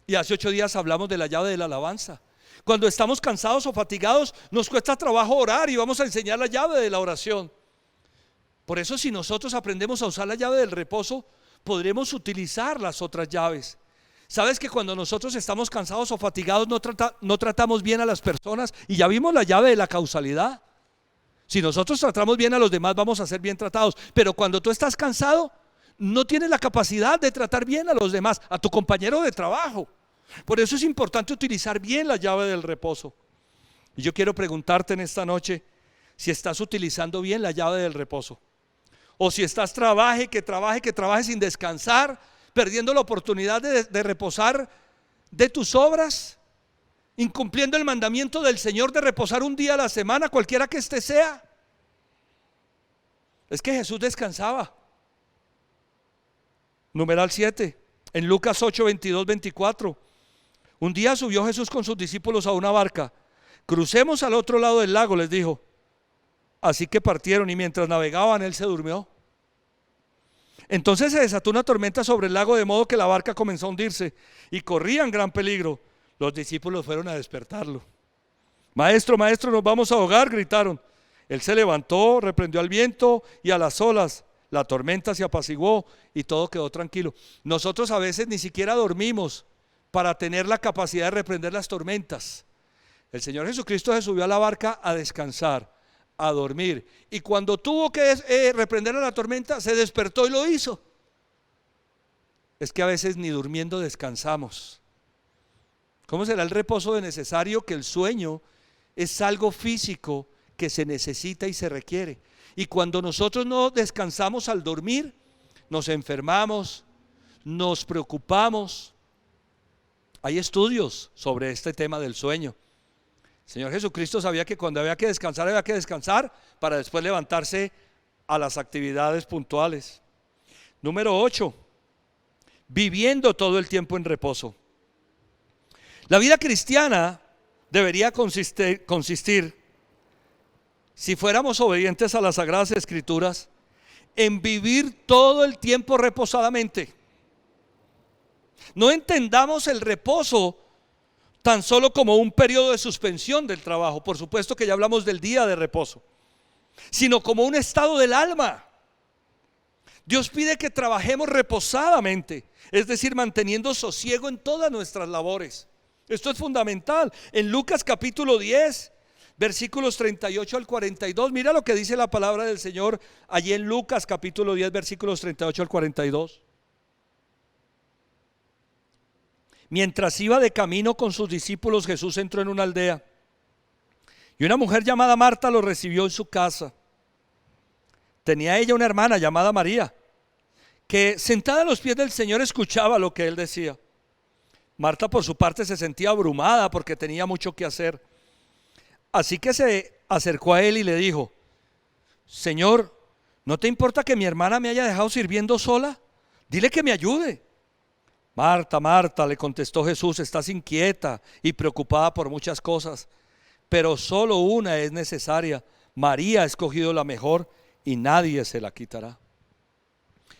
Speaker 5: Y hace 8 días hablamos de la llave de la alabanza. Cuando estamos cansados o fatigados, nos cuesta trabajo orar, y vamos a enseñar la llave de la oración. Por eso, si nosotros aprendemos a usar la llave del reposo, podremos utilizar las otras llaves. ¿Sabes que cuando nosotros estamos cansados o fatigados no tratamos bien a las personas? Y ya vimos la llave de la causalidad. Si nosotros tratamos bien a los demás, vamos a ser bien tratados. Pero cuando tú estás cansado, no tienes la capacidad de tratar bien a los demás, a tu compañero de trabajo. Por eso es importante utilizar bien la llave del reposo. Y yo quiero preguntarte en esta noche si estás utilizando bien la llave del reposo, o si estás trabaje sin descansar, perdiendo la oportunidad de reposar de tus obras, incumpliendo el mandamiento del Señor de reposar un día a la semana, cualquiera que este sea. Es que Jesús descansaba. Numeral 7, en Lucas 8, 22, 24. Un día subió Jesús con sus discípulos a una barca. Crucemos al otro lado del lago, les dijo. Así que partieron, y mientras navegaban, él se durmió. Entonces se desató una tormenta sobre el lago, de modo que la barca comenzó a hundirse y corrían gran peligro. Los discípulos fueron a despertarlo. Maestro, maestro, nos vamos a ahogar, gritaron. Él se levantó, reprendió al viento y a las olas. La tormenta se apaciguó y todo quedó tranquilo. Nosotros a veces ni siquiera dormimos para tener la capacidad de reprender las tormentas. El Señor Jesucristo se subió a la barca a descansar, a dormir, y cuando tuvo que reprender a la tormenta, se despertó y lo hizo. Es que a veces ni durmiendo descansamos. ¿Cómo será el reposo de necesario? Que el sueño es algo físico que se necesita y se requiere. Y cuando nosotros no descansamos al dormir, nos enfermamos, nos preocupamos. Hay estudios sobre este tema del sueño. El Señor Jesucristo sabía que cuando había que descansar para después levantarse a las actividades puntuales. Número 8. viviendo todo el tiempo en reposo. La vida cristiana debería consistir, si fuéramos obedientes a las Sagradas Escrituras, en vivir todo el tiempo reposadamente. No entendamos el reposo tan solo como un periodo de suspensión del trabajo, por supuesto que ya hablamos del día de reposo, sino como un estado del alma. Dios pide que trabajemos reposadamente, es decir, manteniendo sosiego en todas nuestras labores. Esto es fundamental. En Lucas capítulo 10, versículos 38 al 42, mira lo que dice la palabra del Señor allí en Lucas capítulo 10, versículos 38 al 42. Mientras iba de camino con sus discípulos, Jesús entró en una aldea y una mujer llamada Marta lo recibió en su casa. Tenía ella una hermana llamada María, que sentada a los pies del Señor escuchaba lo que él decía. Marta por su parte se sentía abrumada porque tenía mucho que hacer. Así que se acercó a él y le dijo: Señor, ¿no te importa que mi hermana me haya dejado sirviendo sola? Dile que me ayude. Marta, Marta, le contestó Jesús, estás inquieta y preocupada por muchas cosas, pero solo una es necesaria. María ha escogido la mejor y nadie se la quitará.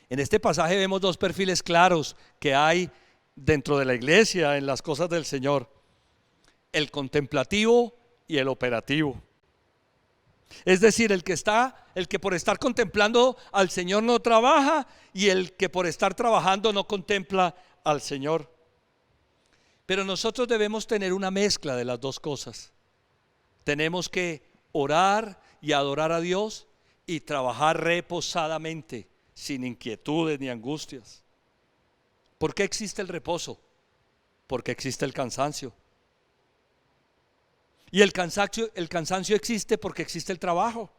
Speaker 5: En este pasaje vemos dos perfiles claros que hay dentro de la iglesia en las cosas del Señor: el contemplativo y el operativo. Es decir, el que por estar contemplando al Señor no trabaja, y el que por estar trabajando no contempla al Señor. Pero nosotros debemos tener una mezcla de las dos cosas. Tenemos que orar y adorar a Dios y trabajar reposadamente, sin inquietudes ni angustias. ¿Por qué existe el reposo? Porque existe el cansancio. Y el cansancio existe porque existe el trabajo.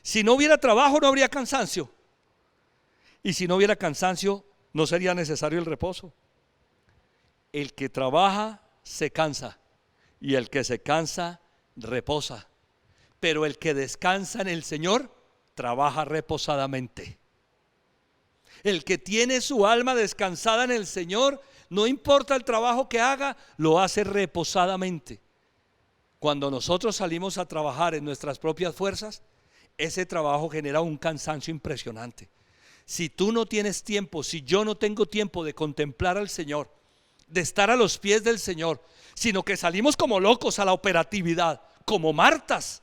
Speaker 5: Si no hubiera trabajo, no habría cansancio. Y si no hubiera cansancio, no sería necesario el reposo. El que trabaja se cansa, y el que se cansa reposa. Pero el que descansa en el Señor trabaja reposadamente. El que tiene su alma descansada en el Señor, no importa el trabajo que haga, lo hace reposadamente. Cuando nosotros salimos a trabajar en nuestras propias fuerzas, ese trabajo genera un cansancio impresionante. Si tú no tienes tiempo, si yo no tengo tiempo de contemplar al Señor, de estar a los pies del Señor, sino que salimos como locos a la operatividad, como Martas,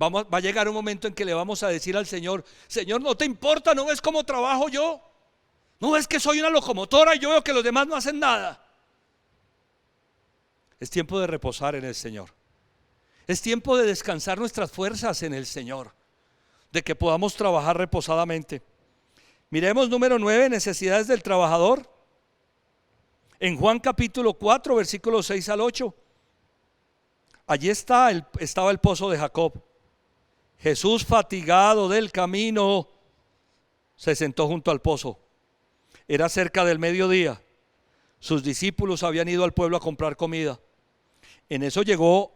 Speaker 5: va a llegar un momento en que le vamos a decir al Señor: Señor, ¿no te importa? ¿No ves cómo trabajo yo? ¿No ves que soy una locomotora y yo veo que los demás no hacen nada? Es tiempo de reposar en el Señor. Es tiempo de descansar nuestras fuerzas en el Señor, de que podamos trabajar reposadamente. Miremos número 9, necesidades del trabajador. En Juan capítulo 4, versículos 6 al 8. Allí estaba el pozo de Jacob. Jesús, fatigado del camino, se sentó junto al pozo. Era cerca del mediodía. Sus discípulos habían ido al pueblo a comprar comida. En eso llegó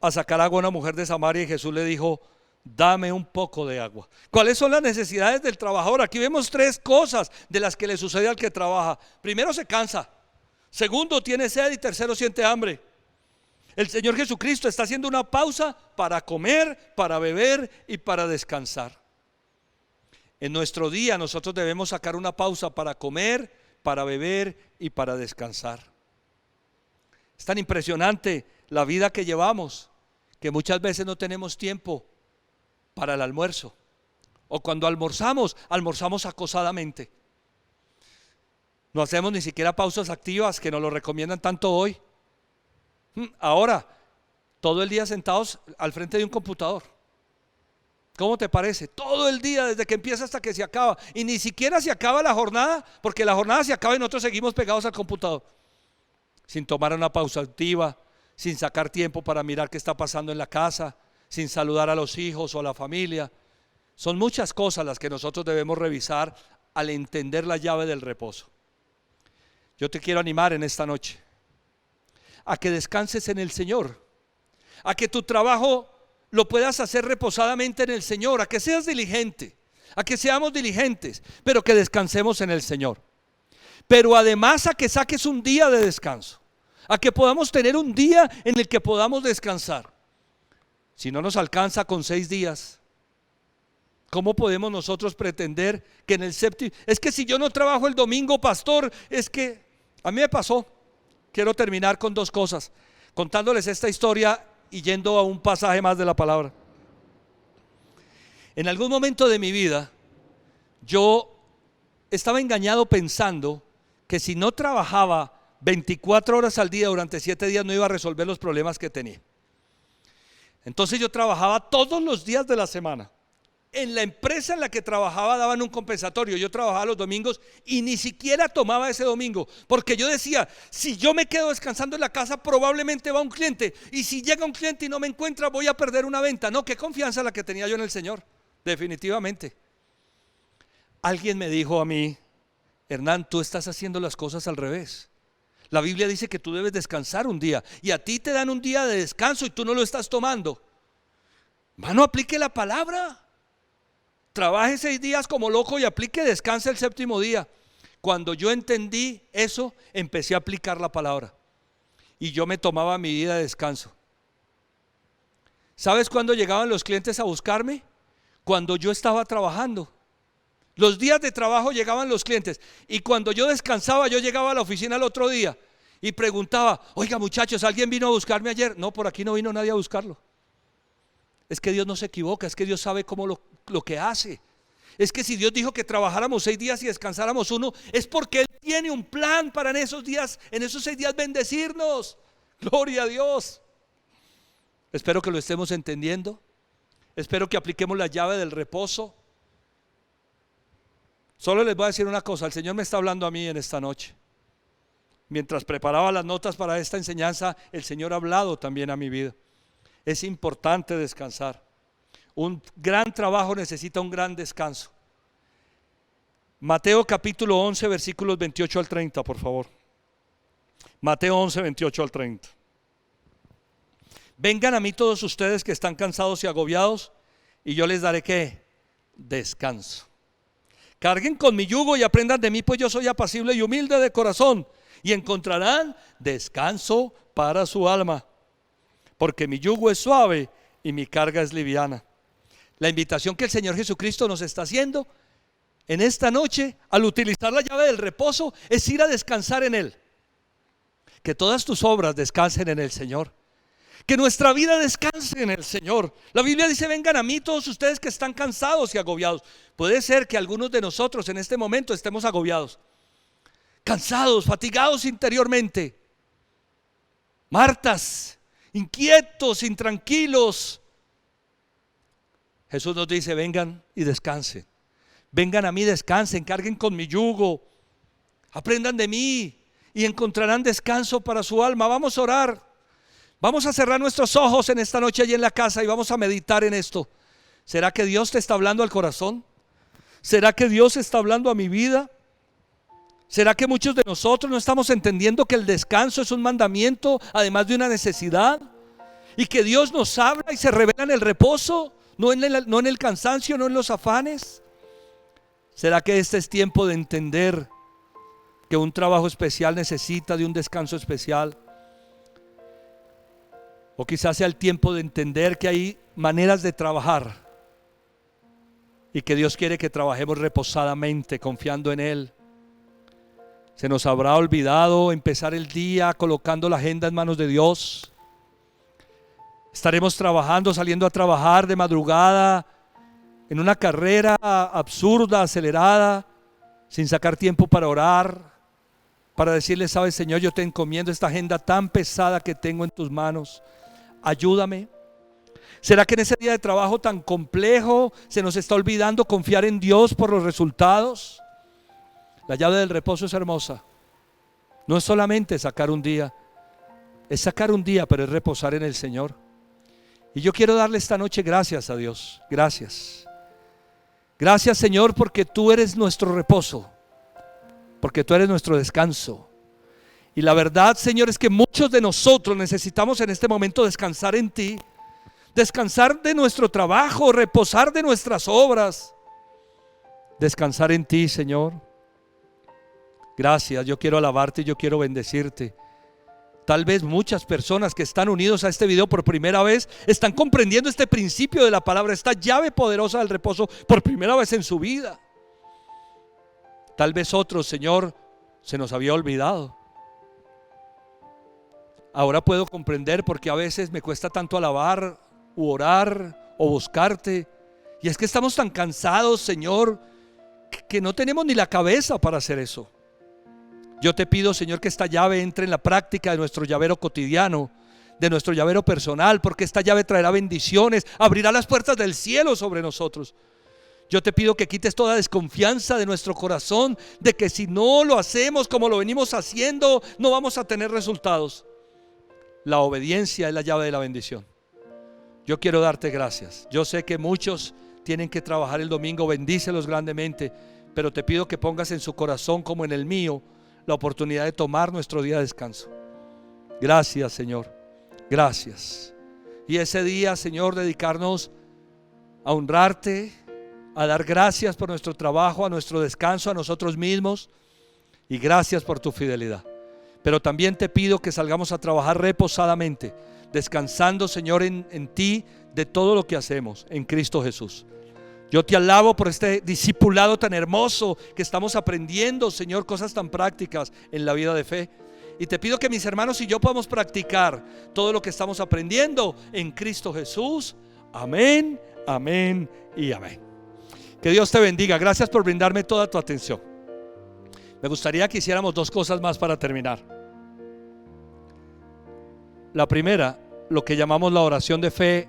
Speaker 5: a sacar agua una mujer de Samaria y Jesús le dijo: dame un poco de agua. ¿Cuáles son las necesidades del trabajador? Aquí vemos tres cosas de las que le sucede al que trabaja. Primero, se cansa. Segundo, tiene sed. Y tercero, siente hambre. El Señor Jesucristo está haciendo una pausa para comer, para beber y para descansar. En nuestro día nosotros debemos sacar una pausa para comer, para beber y para descansar. Es tan impresionante la vida que llevamos que muchas veces no tenemos tiempo para el almuerzo, o cuando almorzamos acosadamente. No hacemos ni siquiera pausas activas, que nos lo recomiendan tanto hoy. Ahora, todo el día sentados al frente de un computador. ¿Cómo te parece? Todo el día, desde que empieza hasta que se acaba. Y ni siquiera se acaba la jornada, porque la jornada se acaba y nosotros seguimos pegados al computador, sin tomar una pausa activa, sin sacar tiempo para mirar qué está pasando en la casa, sin saludar a los hijos o a la familia. Son muchas cosas las que nosotros debemos revisar al entender la llave del reposo. Yo te quiero animar en esta noche a que descanses en el Señor, a que tu trabajo lo puedas hacer reposadamente en el Señor, a que seas diligente, a que seamos diligentes, pero que descansemos en el Señor. Pero además a que saques un día de descanso, a que podamos tener un día en el que podamos descansar. Si no nos alcanza con 6 días, ¿cómo podemos nosotros pretender que en el séptimo? Es que si yo no trabajo el domingo, pastor, es que a mí me pasó. Quiero terminar con 2 cosas, contándoles esta historia y yendo a un pasaje más de la palabra. En algún momento de mi vida, yo estaba engañado pensando que si no trabajaba 24 horas al día durante 7 días no iba a resolver los problemas que tenía. Entonces yo trabajaba todos los días de la semana. En la empresa en la que trabajaba daban un compensatorio. Yo trabajaba los domingos y ni siquiera tomaba ese domingo, porque yo decía, si yo me quedo descansando en la casa probablemente va un cliente, y si llega un cliente y no me encuentra voy a perder una venta. No, qué confianza la que tenía yo en el Señor, definitivamente. Alguien me dijo a mí, Hernán, tú estás haciendo las cosas al revés. La Biblia dice que tú debes descansar un día, y a ti te dan un día de descanso y tú no lo estás tomando. Mano, aplique la palabra. Trabaje 6 días como loco y aplique, descanse el 7º día. Cuando yo entendí eso, empecé a aplicar la palabra y yo me tomaba mi día de descanso. ¿Sabes cuándo llegaban los clientes a buscarme? Cuando yo estaba trabajando. Los días de trabajo llegaban los clientes, y cuando yo descansaba yo llegaba a la oficina el otro día y preguntaba, oiga muchachos, ¿alguien vino a buscarme ayer? No, por aquí no vino nadie a buscarlo. Es que Dios no se equivoca, es que Dios sabe cómo lo que hace. Es que si Dios dijo que trabajáramos 6 días y descansáramos 1, es porque Él tiene un plan para en esos días, en esos 6 días bendecirnos. Gloria a Dios. Espero que lo estemos entendiendo. Espero que apliquemos la llave del reposo. Solo les voy a decir una cosa, el Señor me está hablando a mí en esta noche. Mientras preparaba las notas para esta enseñanza, el Señor ha hablado también a mi vida. Es importante descansar. Un gran trabajo necesita un gran descanso. Mateo capítulo 11, versículos 28 al 30, por favor. Mateo 11, 28 al 30. Vengan a mí todos ustedes que están cansados y agobiados, y yo les daré ¿qué? Descanso. Carguen con mi yugo y aprendan de mí, pues yo soy apacible y humilde de corazón, y encontrarán descanso para su alma, porque mi yugo es suave y mi carga es liviana. La invitación que el Señor Jesucristo nos está haciendo en esta noche, al utilizar la llave del reposo, es ir a descansar en Él. Que todas tus obras descansen en el Señor. Que nuestra vida descanse en el Señor. La Biblia dice, vengan a mí todos ustedes que están cansados y agobiados. Puede ser que algunos de nosotros en este momento estemos agobiados, cansados, fatigados interiormente, martas, inquietos, intranquilos. Jesús nos dice, vengan y descansen. Vengan a mí, descansen, carguen con mi yugo, aprendan de mí y encontrarán descanso para su alma. Vamos a orar. Vamos a cerrar nuestros ojos en esta noche allí en la casa y vamos a meditar en esto. ¿Será que Dios te está hablando al corazón? ¿Será que Dios está hablando a mi vida? ¿Será que muchos de nosotros no estamos entendiendo que el descanso es un mandamiento, además de una necesidad? Y que Dios nos habla y se revela en el reposo, no en el cansancio, no en los afanes. ¿Será que este es tiempo de entender que un trabajo especial necesita de un descanso especial? O quizás sea el tiempo de entender que hay maneras de trabajar y que Dios quiere que trabajemos reposadamente, confiando en Él. Se nos habrá olvidado empezar el día colocando la agenda en manos de Dios. Estaremos trabajando, saliendo a trabajar de madrugada, en una carrera absurda, acelerada, sin sacar tiempo para orar, para decirle, sabes Señor, yo te encomiendo esta agenda tan pesada que tengo en tus manos. Ayúdame. ¿Será que en ese día de trabajo tan complejo se nos está olvidando confiar en Dios por los resultados? La llave del reposo es hermosa. No es solamente sacar un día, es sacar un día, pero es reposar en el Señor. Y yo quiero darle esta noche gracias a Dios. Gracias. Gracias Señor, porque tú eres nuestro reposo, porque tú eres nuestro descanso. Y la verdad, Señor, es que muchos de nosotros necesitamos en este momento descansar en ti, descansar de nuestro trabajo, reposar de nuestras obras. descansar en ti, Señor. Gracias, yo quiero alabarte y yo quiero bendecirte. Tal vez muchas personas que están unidos a este video por primera vez están comprendiendo este principio de la palabra, esta llave poderosa del reposo por primera vez en su vida. Tal vez otros, Señor, se nos había olvidado. Ahora puedo comprender por qué a veces me cuesta tanto alabar u orar o buscarte. Y es que estamos tan cansados, Señor, que no tenemos ni la cabeza para hacer eso. Yo te pido, Señor, que esta llave entre en la práctica de nuestro llavero cotidiano, de nuestro llavero personal, porque esta llave traerá bendiciones, abrirá las puertas del cielo sobre nosotros. Yo te pido que quites toda desconfianza de nuestro corazón, de que si no lo hacemos como lo venimos haciendo, no vamos a tener resultados. La obediencia es la llave de la bendición. Yo quiero darte gracias. Yo sé que muchos tienen que trabajar el domingo, bendícelos grandemente, pero te pido que pongas en su corazón como en el mío la oportunidad de tomar nuestro día de descanso. Gracias, Señor, gracias. Y ese día, Señor, dedicarnos a honrarte, a dar gracias por nuestro trabajo, a nuestro descanso, a nosotros mismos, y gracias por tu fidelidad. Pero también te pido que salgamos a trabajar reposadamente, descansando, Señor, en ti, de todo lo que hacemos en Cristo Jesús. Yo te alabo por este discipulado tan hermoso que estamos aprendiendo, Señor, cosas tan prácticas en la vida de fe. Y te pido que mis hermanos y yo podamos practicar todo lo que estamos aprendiendo en Cristo Jesús. Amén, amén y amén. Que Dios te bendiga. Gracias por brindarme toda tu atención. Me gustaría que hiciéramos dos cosas más para terminar. La primera, lo que llamamos la oración de fe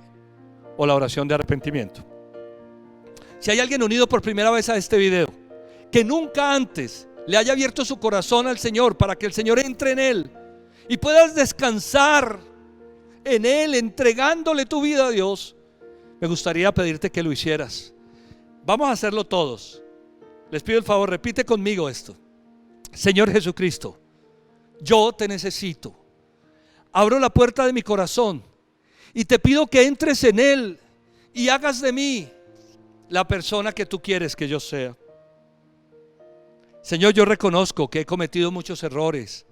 Speaker 5: o la oración de arrepentimiento. Si hay alguien unido por primera vez a este video, que nunca antes le haya abierto su corazón al Señor para que el Señor entre en él y puedas descansar en él, entregándole tu vida a Dios, me gustaría pedirte que lo hicieras. Vamos a hacerlo todos. Les pido el favor, repite conmigo esto. Señor Jesucristo, yo te necesito. Abro la puerta de mi corazón y te pido que entres en él y hagas de mí la persona que tú quieres que yo sea. Señor, yo reconozco que he cometido muchos errores,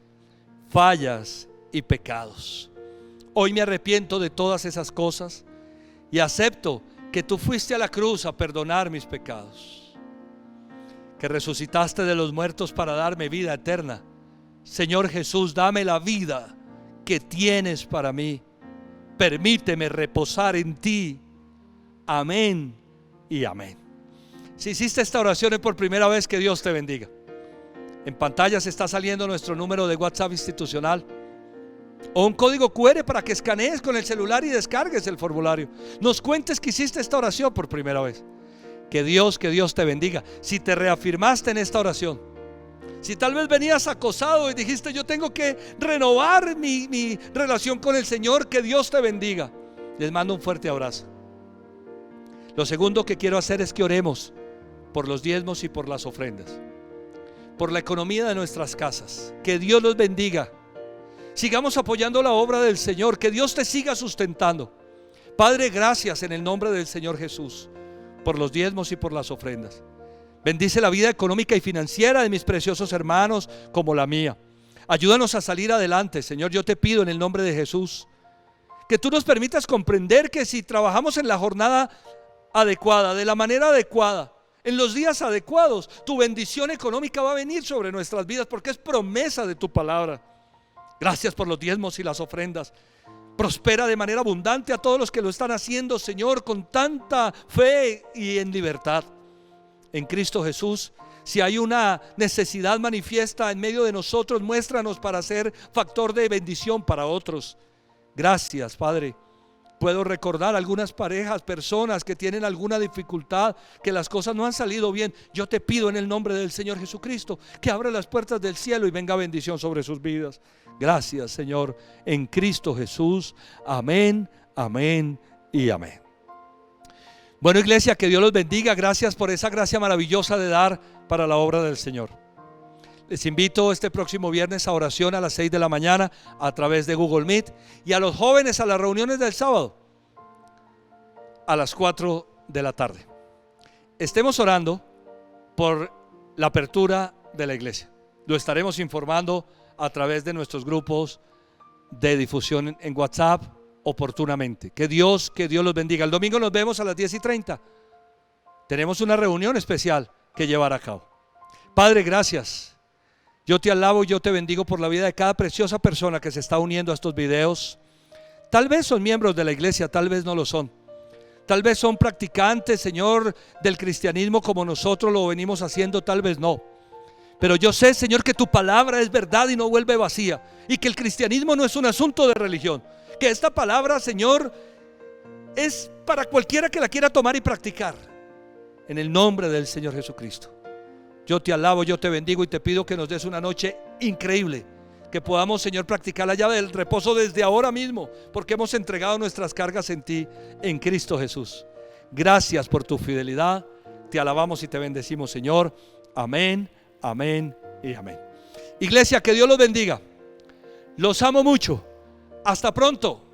Speaker 5: fallas y pecados. Hoy me arrepiento de todas esas cosas y acepto que tú fuiste a la cruz a perdonar mis pecados, que resucitaste de los muertos para darme vida eterna. Señor Jesús, dame la vida que tienes para mí. Permíteme reposar en ti. Amén y amén. Si hiciste esta oración por primera vez, que Dios te bendiga. En pantalla se está saliendo nuestro número de WhatsApp institucional o un código QR para que escanees con el celular y descargues el formulario. Nos cuentes que hiciste esta oración por primera vez. Que Dios te bendiga. Si te reafirmaste en esta oración, si tal vez venías acosado y dijiste yo tengo que renovar mi relación con el Señor, que Dios te bendiga. Les mando un fuerte abrazo. Lo segundo que quiero hacer es que oremos por los diezmos y por las ofrendas, por la economía de nuestras casas. Que Dios los bendiga. Sigamos apoyando la obra del Señor. Que Dios te siga sustentando. Padre, gracias en el nombre del Señor Jesús por los diezmos y por las ofrendas. Bendice la vida económica y financiera de mis preciosos hermanos como la mía. Ayúdanos a salir adelante, Señor. Yo te pido en el nombre de Jesús que tú nos permitas comprender que si trabajamos en la jornada adecuada, de la manera adecuada, en los días adecuados, tu bendición económica va a venir sobre nuestras vidas, porque es promesa de tu palabra. Gracias por los diezmos y las ofrendas. Prospera de manera abundante a todos los que lo están haciendo, Señor, con tanta fe y en libertad. En Cristo Jesús, si hay una necesidad manifiesta en medio de nosotros, muéstranos para ser factor de bendición para otros. Gracias, Padre. Puedo recordar algunas parejas, personas que tienen alguna dificultad, que las cosas no han salido bien. Yo te pido en el nombre del Señor Jesucristo que abra las puertas del cielo y venga bendición sobre sus vidas. Gracias, Señor, en Cristo Jesús. Amén, amén y amén. Bueno, iglesia, que Dios los bendiga. Gracias por esa gracia maravillosa de dar para la obra del Señor. Les invito este próximo viernes a oración a las 6 de la mañana a través de Google Meet, y a los jóvenes a las reuniones del sábado a las 4 de la tarde. Estemos orando por la apertura de la iglesia. Lo estaremos informando a través de nuestros grupos de difusión en WhatsApp oportunamente. Que Dios los bendiga. El domingo nos vemos a las 10:30. Tenemos una reunión especial que llevar a cabo. Padre, gracias. Yo te alabo y yo te bendigo por la vida de cada preciosa persona que se está uniendo a estos videos. Tal vez son miembros de la iglesia, tal vez no lo son. Tal vez son practicantes, Señor, del cristianismo como nosotros lo venimos haciendo, tal vez no. Pero yo sé, Señor, que tu palabra es verdad y no vuelve vacía. Y que el cristianismo no es un asunto de religión. Que esta palabra, Señor, es para cualquiera que la quiera tomar y practicar. En el nombre del Señor Jesucristo. Yo te alabo, yo te bendigo y te pido que nos des una noche increíble. Que podamos, Señor, practicar la llave del reposo desde ahora mismo. Porque hemos entregado nuestras cargas en ti, en Cristo Jesús. Gracias por tu fidelidad. Te alabamos y te bendecimos, Señor. Amén, amén y amén. Iglesia, que Dios los bendiga. Los amo mucho. Hasta pronto.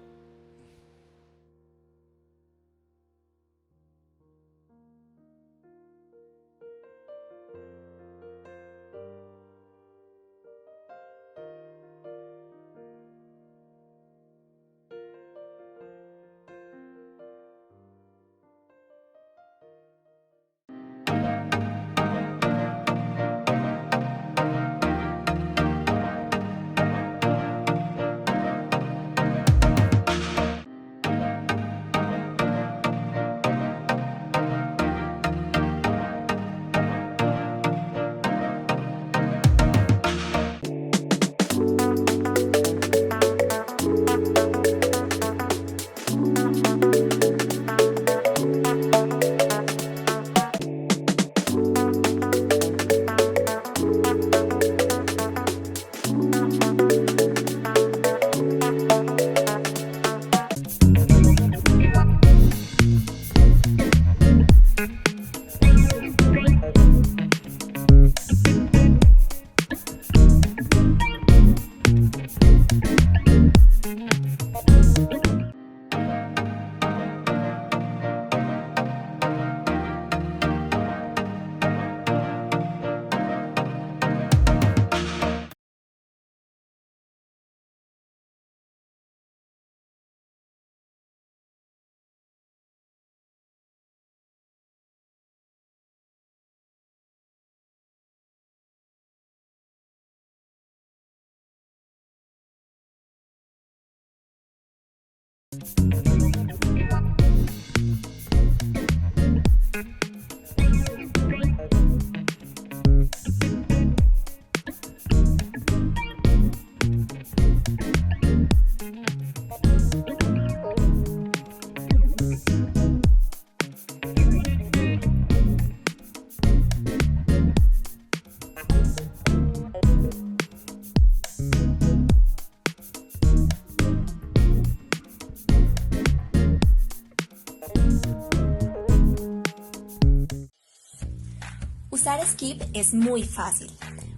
Speaker 1: Usar Skip es muy fácil.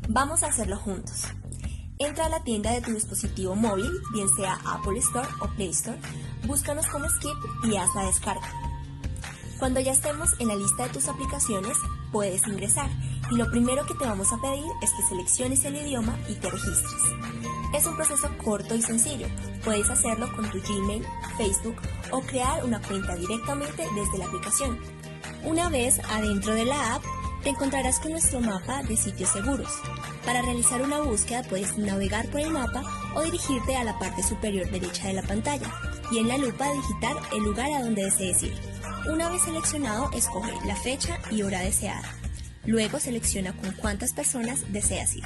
Speaker 1: Vamos a hacerlo juntos. Entra a la tienda de tu dispositivo móvil, bien sea Apple Store o Play Store, búscanos como Skip y haz la descarga. Cuando ya estemos en la lista de tus aplicaciones, puedes ingresar y lo primero que te vamos a pedir es que selecciones el idioma y te registres. Es un proceso corto y sencillo. Puedes hacerlo con tu Gmail, Facebook o crear una cuenta directamente desde la aplicación. Una vez adentro de la app, te encontrarás con nuestro mapa de sitios seguros. Para realizar una búsqueda puedes navegar por el mapa o dirigirte a la parte superior derecha de la pantalla y en la lupa digitar el lugar a donde desees ir. Una vez seleccionado, escoge la fecha y hora deseada. Luego selecciona con cuántas personas deseas ir.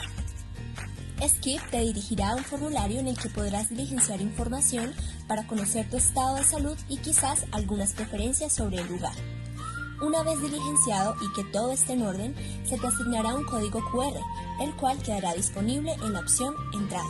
Speaker 1: Skip te dirigirá a un formulario en el que podrás diligenciar información para conocer tu estado de salud y quizás algunas preferencias sobre el lugar. Una vez diligenciado y que todo esté en orden, se te asignará un código QR, el cual quedará disponible en la opción Entradas.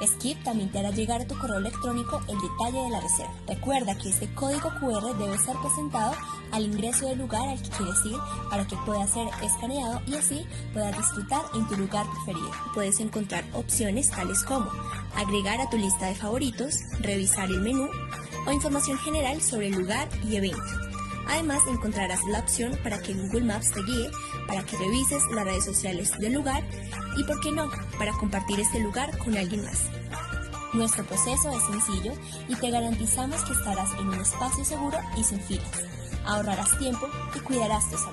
Speaker 1: Skip también te hará llegar a tu correo electrónico el detalle de la reserva. Recuerda que este código QR debe ser presentado al ingreso del lugar al que quieres ir para que pueda ser escaneado y así puedas disfrutar en tu lugar preferido. Puedes encontrar opciones tales como agregar a tu lista de favoritos, revisar el menú o información general sobre el lugar y evento. Además, encontrarás la opción para que Google Maps te guíe, para que revises las redes sociales del lugar y, ¿por qué no?, para compartir este lugar con alguien más. Nuestro proceso es sencillo y te garantizamos que estarás en un espacio seguro y sin filas. Ahorrarás tiempo y cuidarás tu salud.